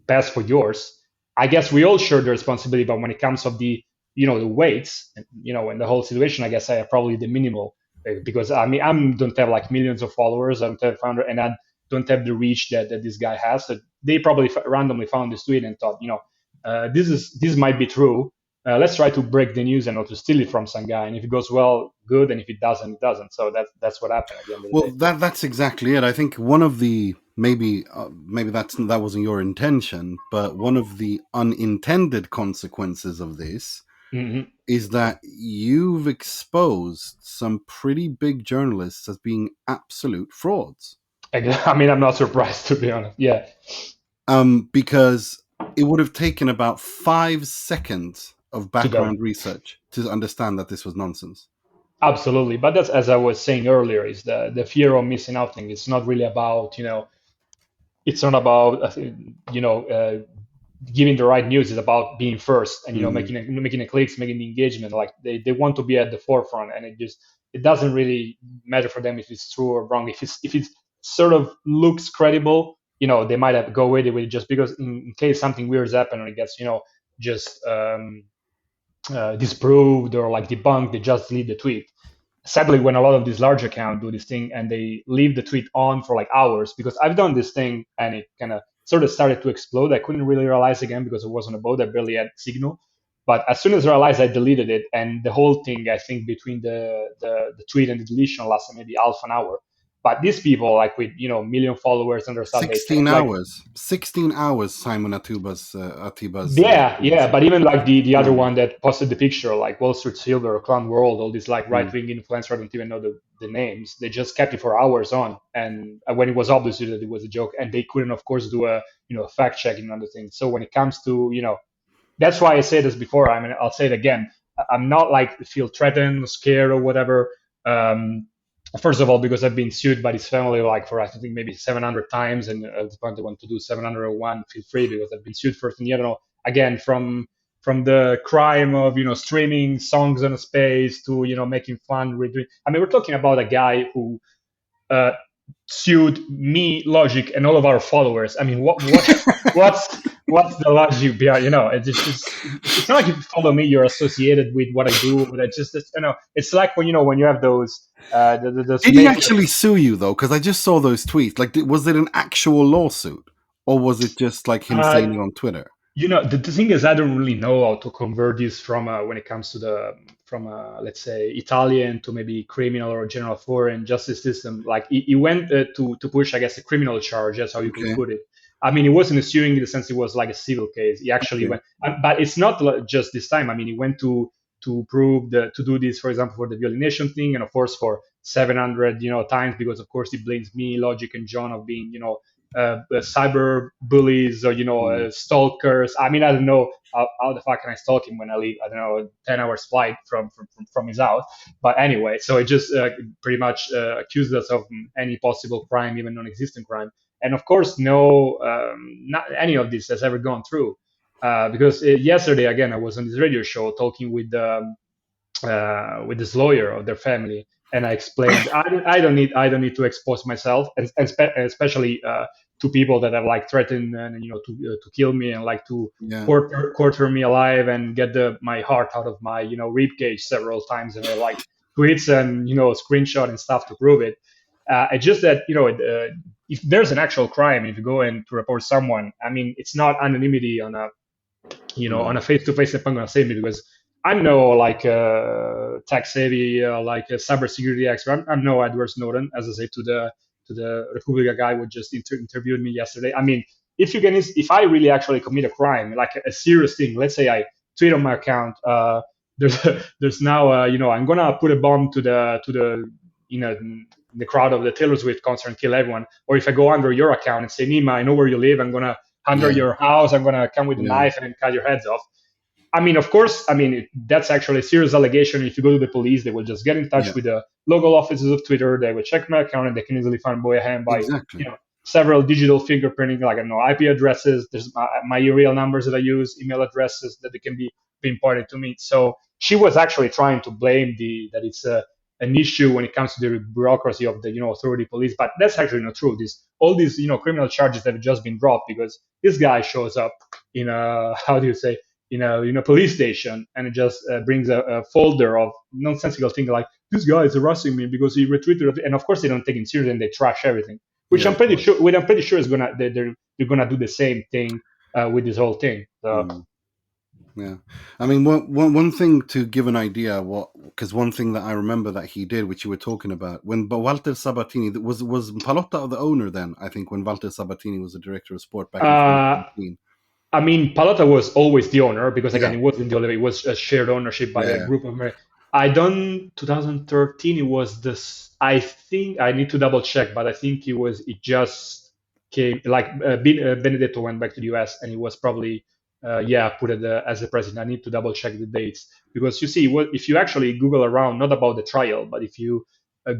Speaker 3: best for yours, I guess we all share the responsibility. But when it comes of the the weights and and the whole situation, I guess I have probably the minimal because I mean I don't have like millions of followers. I don't have founder and I don't have the reach that this guy has. So they probably randomly found this tweet and thought this might be true. Let's try to break the news and not to steal it from some guy. And if it goes well, good. And if it doesn't, it doesn't. So that's what happened at the end of the
Speaker 2: well,
Speaker 3: day.
Speaker 2: that's exactly it. I think one of the maybe that wasn't your intention, but one of the unintended consequences of this
Speaker 3: Mhm.
Speaker 2: is that you've exposed some pretty big journalists as being absolute frauds.
Speaker 3: I mean, I'm not surprised, to be honest. Yeah,
Speaker 2: Because it would have taken about 5 seconds of
Speaker 3: to them.
Speaker 2: background research to understand that this was nonsense.
Speaker 3: Absolutely. But that's, as I was saying earlier, is the fear of missing out thing. It's not really about, it's not about, giving the right news. Is about being first and,
Speaker 2: Mm.
Speaker 3: making the clicks, making the engagement. Like they want to be at the forefront, and it doesn't really matter for them if it's true or wrong. If it sort of looks credible, they might have go with it just because in case something weird happens and it gets, just disproved or like debunked, they just delete the tweet. Sadly, when a lot of these large accounts do this thing and they leave the tweet on for like hours, because I've done this thing and it kind of sort of started to explode. I couldn't really realize again because it wasn't a boat. I barely had signal. But as soon as I realized, I deleted it, and the whole thing, I think, between the tweet and the deletion lasted maybe half an hour. But these people, like with million followers and their stuff, they kind
Speaker 2: 16
Speaker 3: of like,
Speaker 2: hours. 16 hours, Simon Atiba's
Speaker 3: yeah,
Speaker 2: explanation.
Speaker 3: but even like the other
Speaker 2: Um,
Speaker 3: one that posted the picture, like Wall Street Silver or Clown World, all these like right
Speaker 2: mm.
Speaker 3: wing influencers, I don't even know the names. They just kept it for hours on, and when it was obvious that it was a joke, and they couldn't, of course, do a fact checking on the thing. So when it comes to that's why I said this before. I mean, I'll say it again. I'm not like feel threatened, scared, or whatever. Um, First of all, because I've been sued by this family like for I think maybe 700 times, and at the point they want to do 701, feel free because I've been sued for, I don't know, again from the crime of streaming songs on a space to making fun redoing. I mean, we're talking about a guy who uh, sued me, Logic, and all of our followers. I mean, what's the logic behind? It's not like if you follow me, you're associated with what I do. But it's like when you have those those
Speaker 2: Did he
Speaker 3: make.
Speaker 2: actually sue you, though? Because I just saw those tweets. Like, was it an actual lawsuit? Or was it just like him
Speaker 3: Uh,
Speaker 2: saying it on Twitter?
Speaker 3: the thing is, I don't really know how to convert this from when it comes to the from let's say Italian to maybe criminal or general foreign justice system. Like he went to push, I guess, a criminal charge. That's how you could
Speaker 2: Okay,
Speaker 3: put it. I mean, it wasn't suing in the sense it was like a civil case. He actually
Speaker 2: okay.
Speaker 3: went, but it's not just this time. I mean, he went to prove to do this, for example, for the violination thing, and of course for 700 times because of course he blames me, Logic, and John of being cyber bullies or
Speaker 2: Mm.
Speaker 3: stalkers. I mean, I don't know how the fuck can I stalk him when I leave, I don't know, 10 hours flight from his house. But anyway, so it just pretty much accused us of any possible crime, even non-existent crime. And of course, no, not any of this has ever gone through. Because yesterday again I was on this radio show talking with this lawyer of their family, and I explained I don't need to expose myself, and especially to people that have like threatened and to kill me and like to
Speaker 2: Yeah,
Speaker 3: quarter me alive and get my heart out of my rib cage several times, and like tweets and screenshot and stuff to prove it. It's just that if there's an actual crime, if you go in to report someone, I mean, it's not anonymity on a
Speaker 2: no.
Speaker 3: on a face-to-face Pango Semi, because I'm no like tech savvy like a cybersecurity expert. I'm no Edward Snowden, as I say to the Republica guy who just interviewed me yesterday. I mean, if I really actually commit a crime, like a serious thing, let's say I tweet on my account, there's now I'm gonna put a bomb to the the crowd of the Taylor Swift concert and kill everyone, or if I go under your account and say, Nima, I know where you live, I'm gonna under
Speaker 2: Yeah,
Speaker 3: your house. I'm gonna come with a
Speaker 2: yeah,
Speaker 3: knife and cut your heads off. I mean, of course, I mean that's actually a serious allegation. If you go to the police, they will just get in touch
Speaker 2: yeah.
Speaker 3: with the local offices of Twitter. They will check my account, and they can easily find Boyahan by
Speaker 2: Exactly.
Speaker 3: several digital fingerprinting, like I don't know, IP addresses. There's my real numbers that I use, email addresses that they can be pinpointed to me. So she was actually trying to blame that it's an issue when it comes to the bureaucracy of the authority police, but that's actually not true. All these criminal charges have just been dropped because this guy shows up in a how do you say in a police station, and it just brings a folder of nonsensical things like this guy is harassing me because he retweeted it. And of course they don't take it seriously and they trash everything, which
Speaker 2: Yeah,
Speaker 3: I'm
Speaker 2: of
Speaker 3: pretty
Speaker 2: course.
Speaker 3: sure I'm pretty sure is gonna they're gonna do the same thing with this whole thing. So
Speaker 2: Mm. Yeah, I mean, one thing to give an idea because one thing that I remember that he did, which you were talking about, when Walter Sabatini was Palotta the owner then, I think when Walter Sabatini was the director of sport back in
Speaker 3: uh,
Speaker 2: 2017.
Speaker 3: I mean, Palota was always the owner because again,
Speaker 2: Yeah,
Speaker 3: it wasn't the owner; it was a shared ownership by
Speaker 2: yeah,
Speaker 3: a
Speaker 2: yeah.
Speaker 3: group of. I done 2013. It was this. I think I need to double check, but I think it was. It just came like Benedetto went back to the US, and he was probably yeah put as the president. I need to double check the dates because you see, what if you actually Google around, not about the trial, but if you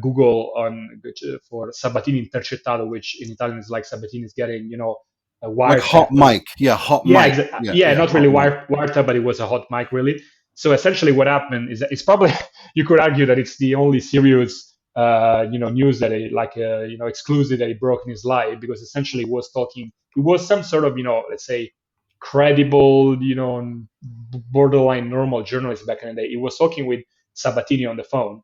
Speaker 3: Google on for Sabatini intercettato, which in Italian is like Sabatini is getting a
Speaker 2: Like hot
Speaker 3: wiretap.
Speaker 2: mic. Yeah, hot
Speaker 3: Yeah,
Speaker 2: mic. Yeah,
Speaker 3: yeah,
Speaker 2: yeah,
Speaker 3: not
Speaker 2: hot
Speaker 3: really
Speaker 2: mic.
Speaker 3: wiretap, but it was a hot mic, really. So essentially, what happened is that it's probably you could argue that it's the only serious, news that exclusive that he broke in his life because essentially was talking. It was some sort of, let's say, credible, borderline normal journalist back in the day. He was talking with Sabatini on the phone,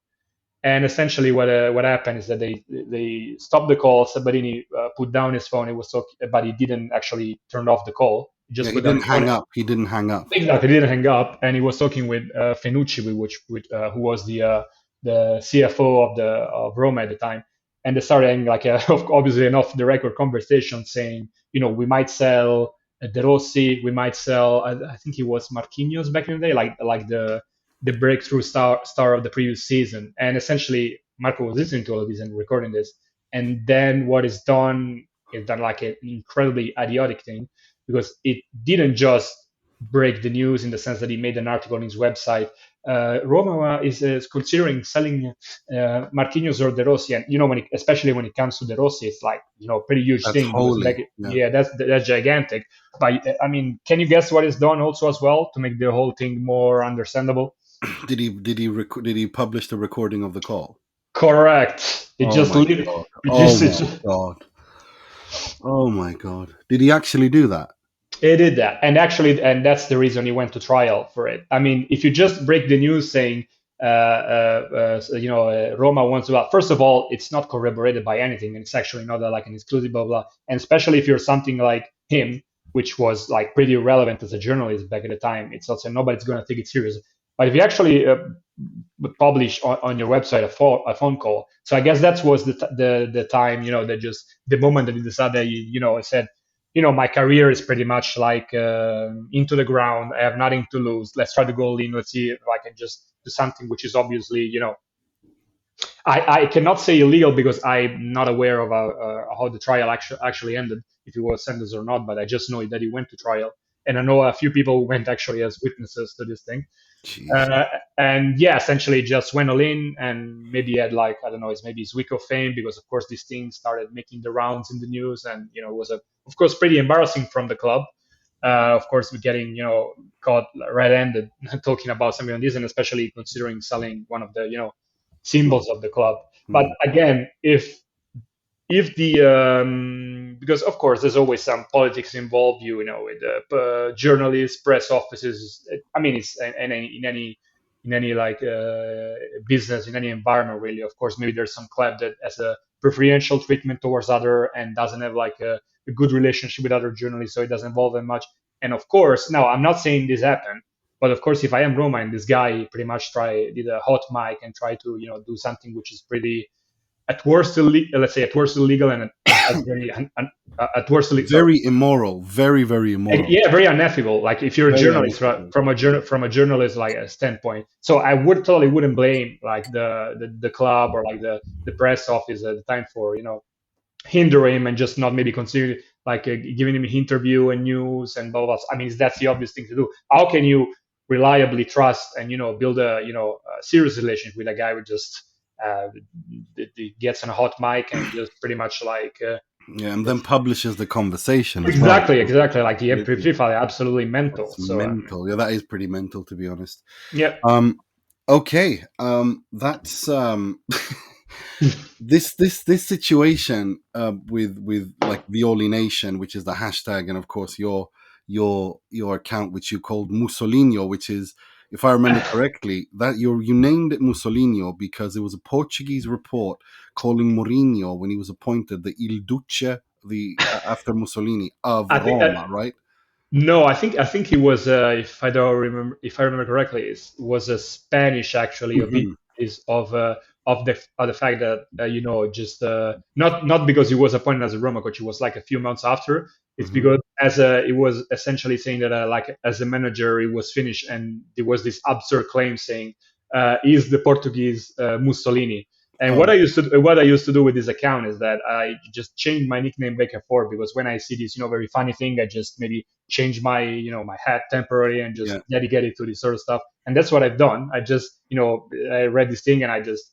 Speaker 3: and essentially, what happened is that they stopped the call. Sabarini put down his phone. He was talking, but he didn't actually turn off the call. He
Speaker 2: Yeah,
Speaker 3: just
Speaker 2: he
Speaker 3: put down
Speaker 2: didn't
Speaker 3: his phone.
Speaker 2: hang up. He didn't hang up.
Speaker 3: Exactly, he didn't hang up, and he was talking with Fenucci, who was the CFO of Roma at the time, and they started having like obviously an off the record conversation saying, we might sell De Rossi, we might sell. I think he was Marquinhos back in the day, like the breakthrough star of the previous season, and essentially Marco was listening to all of this and recording this, and then what is done like an incredibly idiotic thing because it didn't just break the news in the sense that he made an article on his website. Roma is considering selling Marquinhos or De Rossi, and especially when it comes to De Rossi, it's like pretty huge
Speaker 2: That's
Speaker 3: thing because
Speaker 2: holy. Yeah.
Speaker 3: yeah, that's gigantic. But I mean, can you guess what is done also as well to make the whole thing more understandable?
Speaker 2: Did he publish the recording of the call?
Speaker 3: Correct. It
Speaker 2: Oh
Speaker 3: just
Speaker 2: my
Speaker 3: lit-
Speaker 2: god.
Speaker 3: it
Speaker 2: Oh
Speaker 3: just,
Speaker 2: my
Speaker 3: it
Speaker 2: god. Oh my god. Did he actually do that?
Speaker 3: It did that, and that's the reason he went to trial for it. I mean, if you just break the news saying, Roma wants to, first of all, it's not corroborated by anything, and it's actually not like an exclusive, blah blah. And especially if you're something like him, which was like pretty relevant as a journalist back at the time, it's also nobody's going to take it serious. But if you actually publish on your website a phone call, so I guess that was the time, that just the moment that he decided, said my career is pretty much like into the ground. I have nothing to lose. Let's try to go in. Let's see if I can just do something which is obviously, I cannot say illegal because I'm not aware of how the trial actually ended, if he was sentenced or not. But I just know that he went to trial, and I know a few people went actually as witnesses to this thing.
Speaker 2: Jeez.
Speaker 3: Uh, and yeah, essentially just went all in and maybe had like, I don't know, it's maybe his week of fame because of course this thing started making the rounds in the news and, it was of course pretty embarrassing from the club. Of course, we're getting, caught red-handed talking about something on this and especially considering selling one of the, symbols of the club. But
Speaker 2: Hmm.
Speaker 3: again, if the because of course there's always some politics involved, with journalists, press offices. I mean, it's in any like business, in any environment, really. Of course, maybe there's some club that has a preferential treatment towards other and doesn't have like a good relationship with other journalists, so it doesn't involve them much. And of course, now I'm not saying this happened, but of course, if I am Roma and this guy pretty much did a hot mic and try to do something which is pretty at worst let's say at worst illegal and at very at worst sorry.
Speaker 2: Very immoral. Very, very immoral.
Speaker 3: Yeah, very unethical. Like if you're a
Speaker 2: Very
Speaker 3: journalist
Speaker 2: unethical.
Speaker 3: from a journalist like a standpoint. So I wouldn't blame like the club or like the press office at the time for hinder him and just not maybe consider like giving him an interview and news and blah blah. I mean, that's the obvious thing to do. How can you reliably trust and build a serious relationship with a guy who just uh, gets on a hot mic and just pretty much like
Speaker 2: Yeah, and then publishes the conversation as well.
Speaker 3: exactly like the
Speaker 2: Completely.
Speaker 3: MP3 file, absolutely mental.
Speaker 2: That's
Speaker 3: So
Speaker 2: mental. Yeah, that is pretty mental, to be honest.
Speaker 3: yeah.
Speaker 2: Um, okay. That's this situation with like Violi Nation, which is the hashtag, and of course your account, which you called Mussolino, which is, if I remember correctly, that you named it Mussolino because it was a Portuguese report calling Mourinho, when he was appointed, the Il Duce, the after Mussolini, of
Speaker 3: I think
Speaker 2: Roma, right?
Speaker 3: No, I think he was, if I remember correctly, was a Spanish actually of
Speaker 2: Hmm.
Speaker 3: is of the fact that just not because he was appointed as a Roma coach, he was like a few months after. It's
Speaker 2: Hmm.
Speaker 3: because it was essentially saying that like as a manager, it was finished, and there was this absurd claim saying, "Is the Portuguese Mussolini?" And
Speaker 2: Oh,
Speaker 3: what I used to do with this account is that I just changed my nickname back and forth, because when I see this, very funny thing, I just maybe change my, my hat temporarily and just
Speaker 2: yeah.
Speaker 3: dedicate it to this sort of stuff. And that's what I've done. I just, I read this thing and I just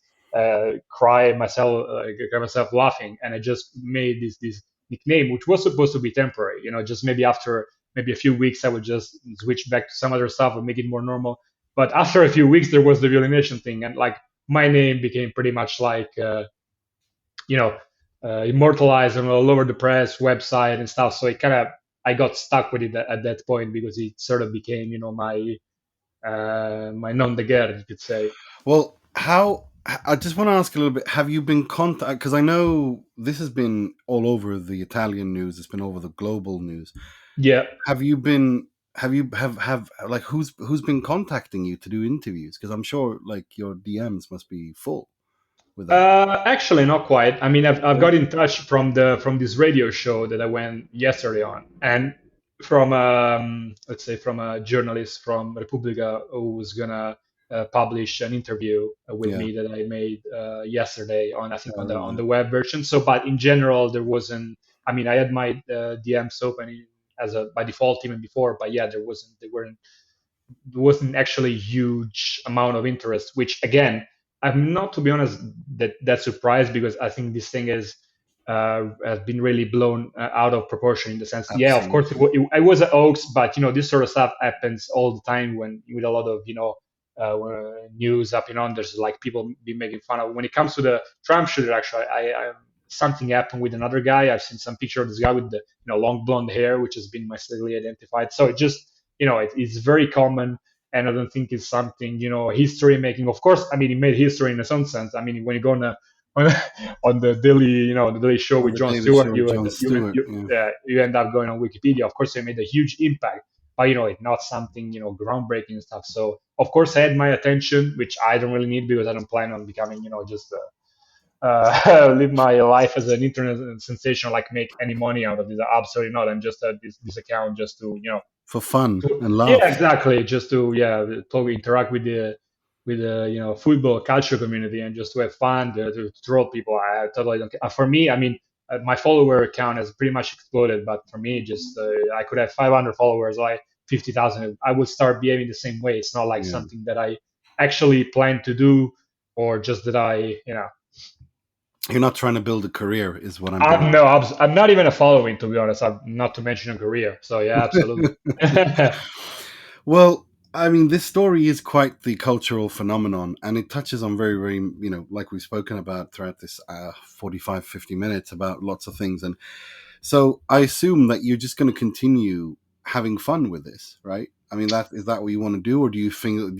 Speaker 3: cry myself laughing, and I just made this nickname, which was supposed to be temporary. Just maybe after maybe a few weeks, I would just switch back to some other stuff and make it more normal. But after a few weeks, there was the violination thing, and like my name became pretty much like you know immortalized on all over the press website and stuff. So it kind of I got stuck with it at that point, because it sort of became my nom de guerre, you could say.
Speaker 2: Well, how? I just want to ask a little bit. Have you been contact? Because I know this has been all over the Italian news. It's been over the global news.
Speaker 3: Yeah.
Speaker 2: Have you been? Have you have like who's been contacting you to do interviews? Because I'm sure like your DMs must be full with that.
Speaker 3: Actually, not quite. I mean, I've
Speaker 2: Yeah.
Speaker 3: got in touch from this radio show that I went yesterday on, and from let's say from a journalist from Repubblica who was gonna publish an interview with
Speaker 2: Yeah.
Speaker 3: me that I made yesterday on, I think, on
Speaker 2: Yeah.
Speaker 3: the web version. So, but in general, there wasn't. I mean, I had my DMs open as a by default even before, but yeah, there wasn't actually a huge amount of interest, which again, I'm not, to be honest, that surprised, because I think this thing has been really blown out of proportion, in the sense, yeah, of course,
Speaker 2: Absolutely.
Speaker 3: it was a hoax, but this sort of stuff happens all the time when with a lot of news up and on. There's like people be making fun of when it comes to the Trump shooter. Actually, I something happened with another guy. I've seen some picture of this guy with the long blonde hair, which has been mistakenly identified. So it just it's very common, and I don't think it's something history making. Of course, I mean it made history in some sense. I mean when you go on, on the daily the Daily Show
Speaker 2: On
Speaker 3: with
Speaker 2: the
Speaker 3: Jon
Speaker 2: Daily
Speaker 3: Stewart,
Speaker 2: Show with Jon Stewart. Yeah.
Speaker 3: you end up going on Wikipedia. Of course, it made a huge impact, but it's not something groundbreaking and stuff. So of course, I had my attention, which I don't really need, because I don't plan on becoming just live my life as an internet sensation, like make any money out of this. Absolutely not. I'm just this account just to
Speaker 2: For fun and
Speaker 3: yeah,
Speaker 2: laughs.
Speaker 3: exactly. Just to talk, interact with the football Calcio community, and just to have fun, to troll people. I totally don't care. For me, I mean, my follower count has pretty much exploded, but for me, just I could have 500 followers, like 50,000. I would start behaving the same way. It's not like
Speaker 2: Yeah.
Speaker 3: something that I actually plan to do, or just that I.
Speaker 2: You're not trying to build a career, is what I'm
Speaker 3: I'm
Speaker 2: hearing.
Speaker 3: no, I'm not even a following, to be honest. I'm not to mention a career. So yeah, absolutely.
Speaker 2: Well, I mean, this story is quite the cultural phenomenon, and it touches on very, very, like we've spoken about throughout this 45, 50 minutes about lots of things. And so I assume that you're just going to continue having fun with this, right? I mean, that is that what you want to do, or do you think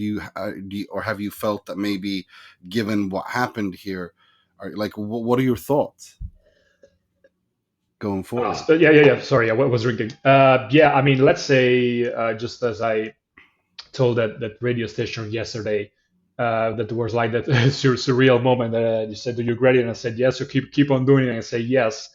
Speaker 2: or have you felt that maybe, given what happened here, like what are your thoughts going forward?
Speaker 3: Yeah. Sorry, I was drinking. Yeah, I mean, let's say just as I told that radio station yesterday, that there was like that surreal moment that you said, "Do you regret it?" And I said yes. So keep on doing it. And I say yes.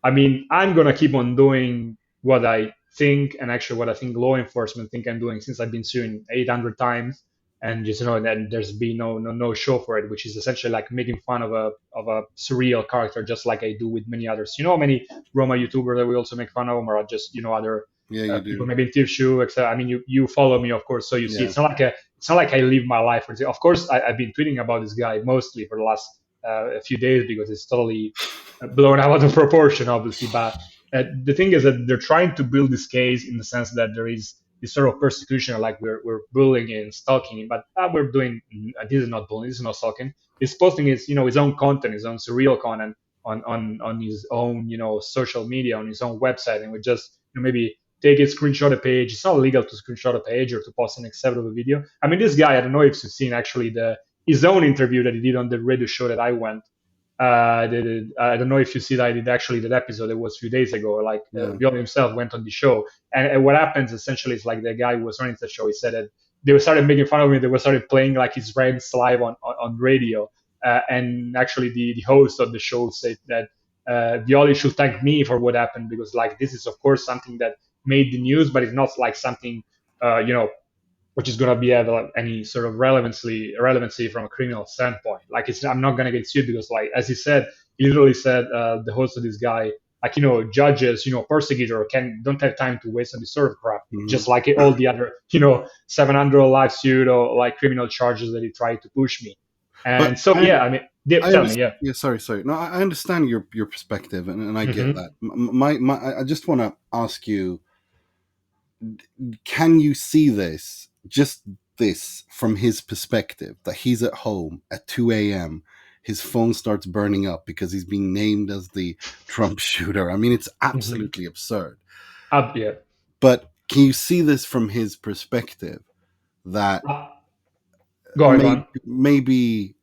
Speaker 3: I mean, I'm gonna keep on doing what I think, and actually what I think law enforcement think I'm doing, since I've been suing 800 times, and just then there's been no show for it, which is essentially like making fun of a surreal character, just like I do with many others. Many Roma YouTubers that we also make fun of, or just other
Speaker 2: Yeah, you
Speaker 3: people
Speaker 2: do.
Speaker 3: maybe in tissue, etc. I mean, you follow me, of course, so you see.
Speaker 2: Yeah,
Speaker 3: It's not like I live my life. Of course, I've been tweeting about this guy mostly for the last few days, because it's totally blown out of proportion, obviously. But the thing is that they're trying to build this case in the sense that there is this sort of persecution, like we're bullying and stalking, but we're doing this is not bullying, this is not stalking. He's posting his own content, his own surreal content on his own social media, on his own website, and we just maybe take it, screenshot a page. It's not legal to screenshot a page or to post an excerpt of a video. I mean, this guy, I don't know if you've seen actually his own interview that he did on the radio show that I went. I don't know if you see that I did actually that episode. It was a few days ago. Like
Speaker 2: yeah,
Speaker 3: Violi himself went on the show, and what happens essentially is like the guy who was running the show. He said that they started making fun of him. They were started playing like his rants live on radio, and actually the host of the show said that Violi should thank me for what happened, because like this is of course something that made the news, but it's not like something which is going to be have any sort of relevancy from a criminal standpoint. Like I'm not going to get sued because, like as he said, he literally said, the host of this guy, like judges, prosecutor don't have time to waste on this sort of crap.
Speaker 2: Mhm.
Speaker 3: Just like all the other 700 live suit or like criminal charges that he tried to push me.
Speaker 2: But
Speaker 3: And so yeah, I mean,
Speaker 2: I
Speaker 3: tell me,
Speaker 2: understand.
Speaker 3: yeah.
Speaker 2: Yeah, sorry. No, I understand your perspective, and I get
Speaker 3: Hmm.
Speaker 2: that. I just want to ask you: can you see this from his perspective, that he's at home at 2 a.m., his phone starts burning up because he's being named as the Trump shooter? I mean, it's
Speaker 3: Hmm.
Speaker 2: absolutely absurd.
Speaker 3: Yeah.
Speaker 2: But can you see this from his perspective, that
Speaker 3: Uh, Go on, go on.
Speaker 2: maybe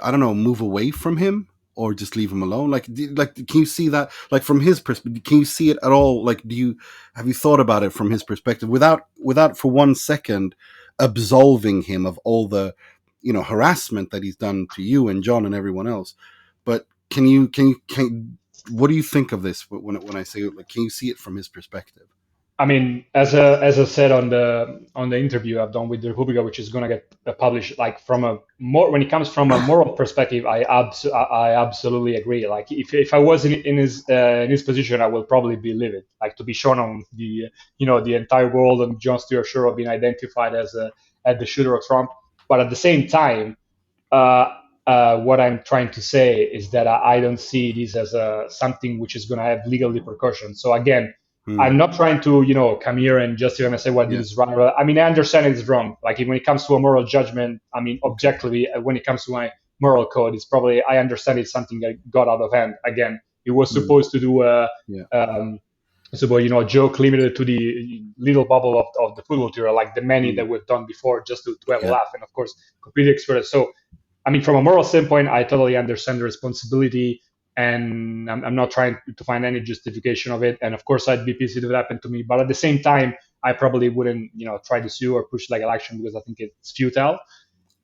Speaker 2: I don't know, move away from him or just leave him alone? Like, can you see that, like, from his perspective? Can you see it at all? Like, have you thought about it from his perspective, without for 1 second absolving him of all the harassment that he's done to you and John and everyone else? But can what do you think of this when I say, like, can you see it from his perspective?
Speaker 3: I mean, as I said on the interview I've done with the Republica, which is gonna get published, like from a more when it comes from a moral perspective, I absolutely agree. Like if I was in his position, I will probably be livid. Like to be shown on the entire world and John Stewart Shore being identified as the shooter of Trump. But at the same time, uh, what I'm trying to say is that I don't see this as something which is going to have legal repercussions. So again,
Speaker 2: Hmm.
Speaker 3: I'm not trying to come here and justify and say what I did
Speaker 2: Yeah.
Speaker 3: is right. I mean, I understand it's wrong. Like when it comes to a moral judgment, I mean,
Speaker 2: Okay.
Speaker 3: objectively, when it comes to my moral code, it's probably I understand it's something that got out of hand. Again, it was
Speaker 2: Hmm.
Speaker 3: supposed to do
Speaker 2: Yeah.
Speaker 3: um, so, a joke limited to the little bubble of the football tour, like the many
Speaker 2: Hmm.
Speaker 3: that we've done before, just to have a
Speaker 2: Yeah.
Speaker 3: laugh, and of course, completely express. So I mean, from a moral standpoint, I totally understand the responsibility, and I'm not trying to find any justification of it. And of course, I'd be pissed if it happened to me. But at the same time, I probably wouldn't, try to sue or push legal action because I think it's futile.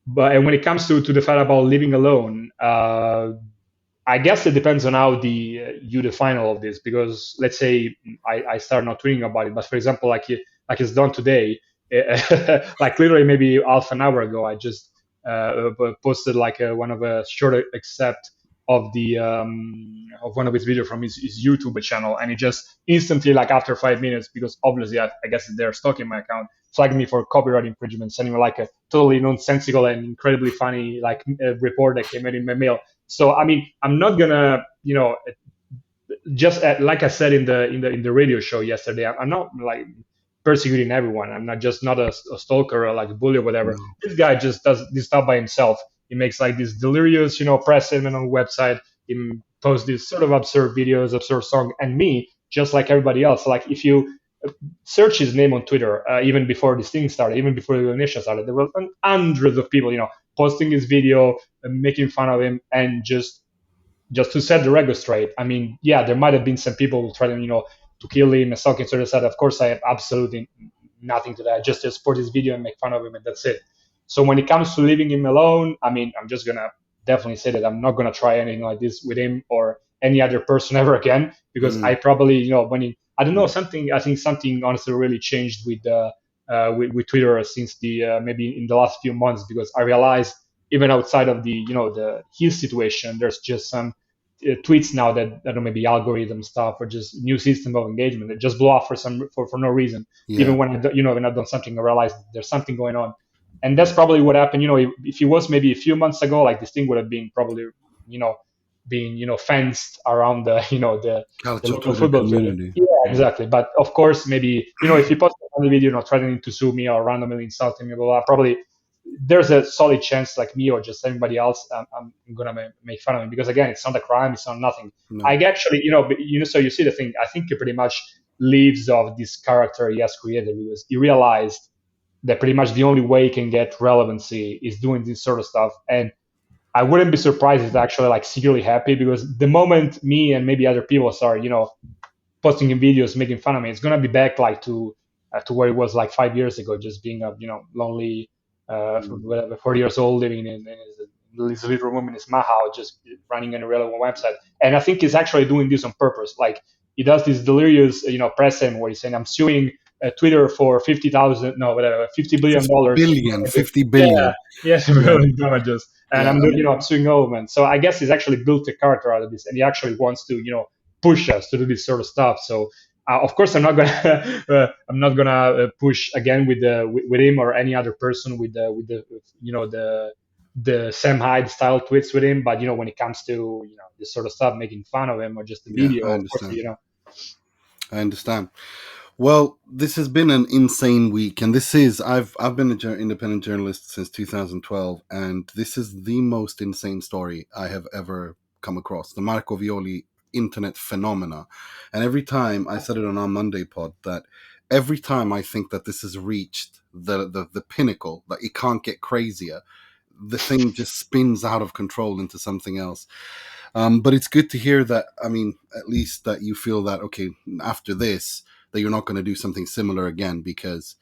Speaker 3: But and when it comes to the fact about living alone, I guess it depends on how you define all of this. Because let's say I start not tweeting about it, but for example, like it's done today, like literally maybe half an hour ago, I just posted like one of a short except of one of his videos from his YouTube channel, and it just instantly, like after 5 minutes, because obviously I guess they're stalking my account, flagged me for copyright infringement, sending me like a totally nonsensical and incredibly funny like report that came in my mail. So I mean, I'm not gonna, just like I said in the radio show yesterday, I'm not like persecuting everyone. I'm not just not a stalker or like a bully or whatever.
Speaker 2: No.
Speaker 3: This guy just does this stuff by himself. He makes like this delirious, press statement on a website. He posts these sort of absurd videos, absurd song, and me, just like everybody else. Like if you search his name on Twitter, even before this thing started, even before the initial started, there were hundreds of people, posting his video, making fun of him, and just to set the record straight. I mean, yeah, there might have been some people who tried to kill him and stalking sort of said, of course, I have absolutely nothing to that. Just support his video and make fun of him, and that's it. So when it comes to leaving him alone, I mean, I'm just gonna definitely say that I'm not gonna try anything like this with him or any other person ever again, because
Speaker 2: Hmm.
Speaker 3: I probably, I don't know, something. I think something honestly really changed with Twitter since the maybe in the last few months, because I realized even outside of the his situation, there's just some tweets now that I don't know, maybe algorithm stuff or just new system of engagement that just blow off for no reason.
Speaker 2: Yeah.
Speaker 3: Even when when I've done something, I realize there's something going on, and that's probably what happened. If it was maybe a few months ago, like this thing would have been probably you know being fenced around the
Speaker 2: Calcio
Speaker 3: local
Speaker 2: Twitter
Speaker 3: football field.
Speaker 2: community.
Speaker 3: Yeah,
Speaker 2: Mm.
Speaker 3: exactly. But of course, maybe if you post a funny video, threatening to sue me or randomly insulting me, blah, blah, probably there's a solid chance, like me or just anybody else, I'm gonna make fun of him, because again, it's not a crime, it's not nothing. I
Speaker 2: No.
Speaker 3: actually, so you see the thing. I think he pretty much lives off this character he has created, because he realized that pretty much the only way he can get relevancy is doing this sort of stuff. And I wouldn't be surprised if he's actually like secretly happy, because the moment me and maybe other people start, posting in videos making fun of me, it's gonna be back like to where it was like 5 years ago, just being a lonely
Speaker 2: Mm.
Speaker 3: whatever 40 years old living in this little room in his house, just running an irrelevant website. And I think he's actually doing this on purpose. Like he does this delirious, press him where he's saying, "I'm suing Twitter for 50,000, no, whatever, $50 billion.
Speaker 2: 50
Speaker 3: Yeah,
Speaker 2: billion.
Speaker 3: yes,
Speaker 2: Yeah,
Speaker 3: damages. And
Speaker 2: yeah.
Speaker 3: I'm suing Owen. So I guess he's actually built a character out of this, and he actually wants to, push us to do this sort of stuff. So of course, I'm not gonna push again with him or any other person with the the Sam Hyde style tweets with him. But when it comes to this sort of stuff, making fun of him or just the
Speaker 2: Yeah,
Speaker 3: video,
Speaker 2: I
Speaker 3: of course,
Speaker 2: understand. I understand. Well, this has been an insane week, and I've been an independent journalist since 2012, and this is the most insane story I have ever come across. The Marco Violi internet phenomena, and every time I said it on our Monday pod that every time I think that this has reached the pinnacle, that it can't get crazier, the thing just spins out of control into something else. But it's good to hear that. I mean, at least that you feel that okay after this that you're not going to do something similar again because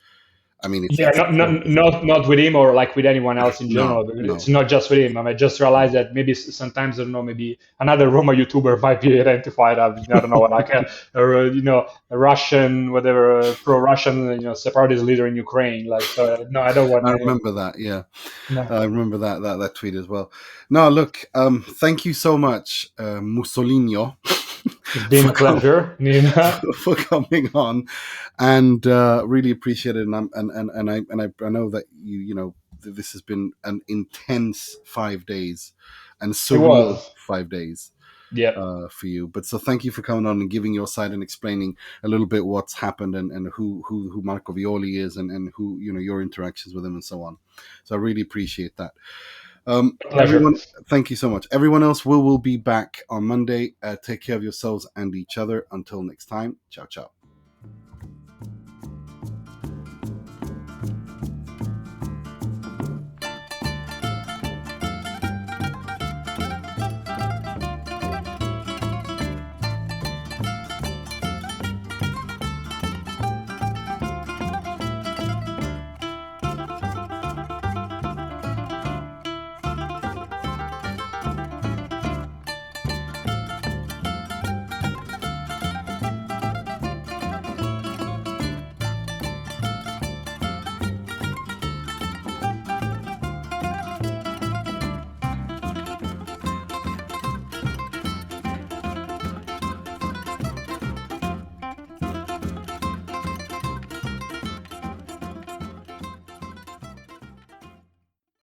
Speaker 2: I mean
Speaker 3: Yeah,
Speaker 2: it's
Speaker 3: not with him or like with anyone else in
Speaker 2: no
Speaker 3: general. But it's
Speaker 2: no
Speaker 3: not just with him. I mean, I just realized that maybe sometimes I don't know, maybe another Roma YouTuber might be identified as I don't know, like a Russian, whatever, pro-Russian, separatist leader in Ukraine. Like, so no, I don't want
Speaker 2: I
Speaker 3: any.
Speaker 2: remember that. Yeah,
Speaker 3: No,
Speaker 2: I remember that tweet as well. No, look, thank you so much, Mussolino,
Speaker 3: it's been
Speaker 2: for
Speaker 3: a pleasure, Nina.
Speaker 2: for coming on, and really appreciate it. And I know that this has been an intense 5 days and
Speaker 3: It
Speaker 2: surreal
Speaker 3: was.
Speaker 2: 5 days
Speaker 3: Yeah,
Speaker 2: for you. But so thank you for coming on and giving your side and explaining a little bit what's happened and who Marco Violi is and who your interactions with him and so on. So I really appreciate that.
Speaker 3: pleasure.
Speaker 2: Everyone, thank you so much. Everyone else, we will be back on Monday. Take care of yourselves and each other. Until next time, ciao, ciao.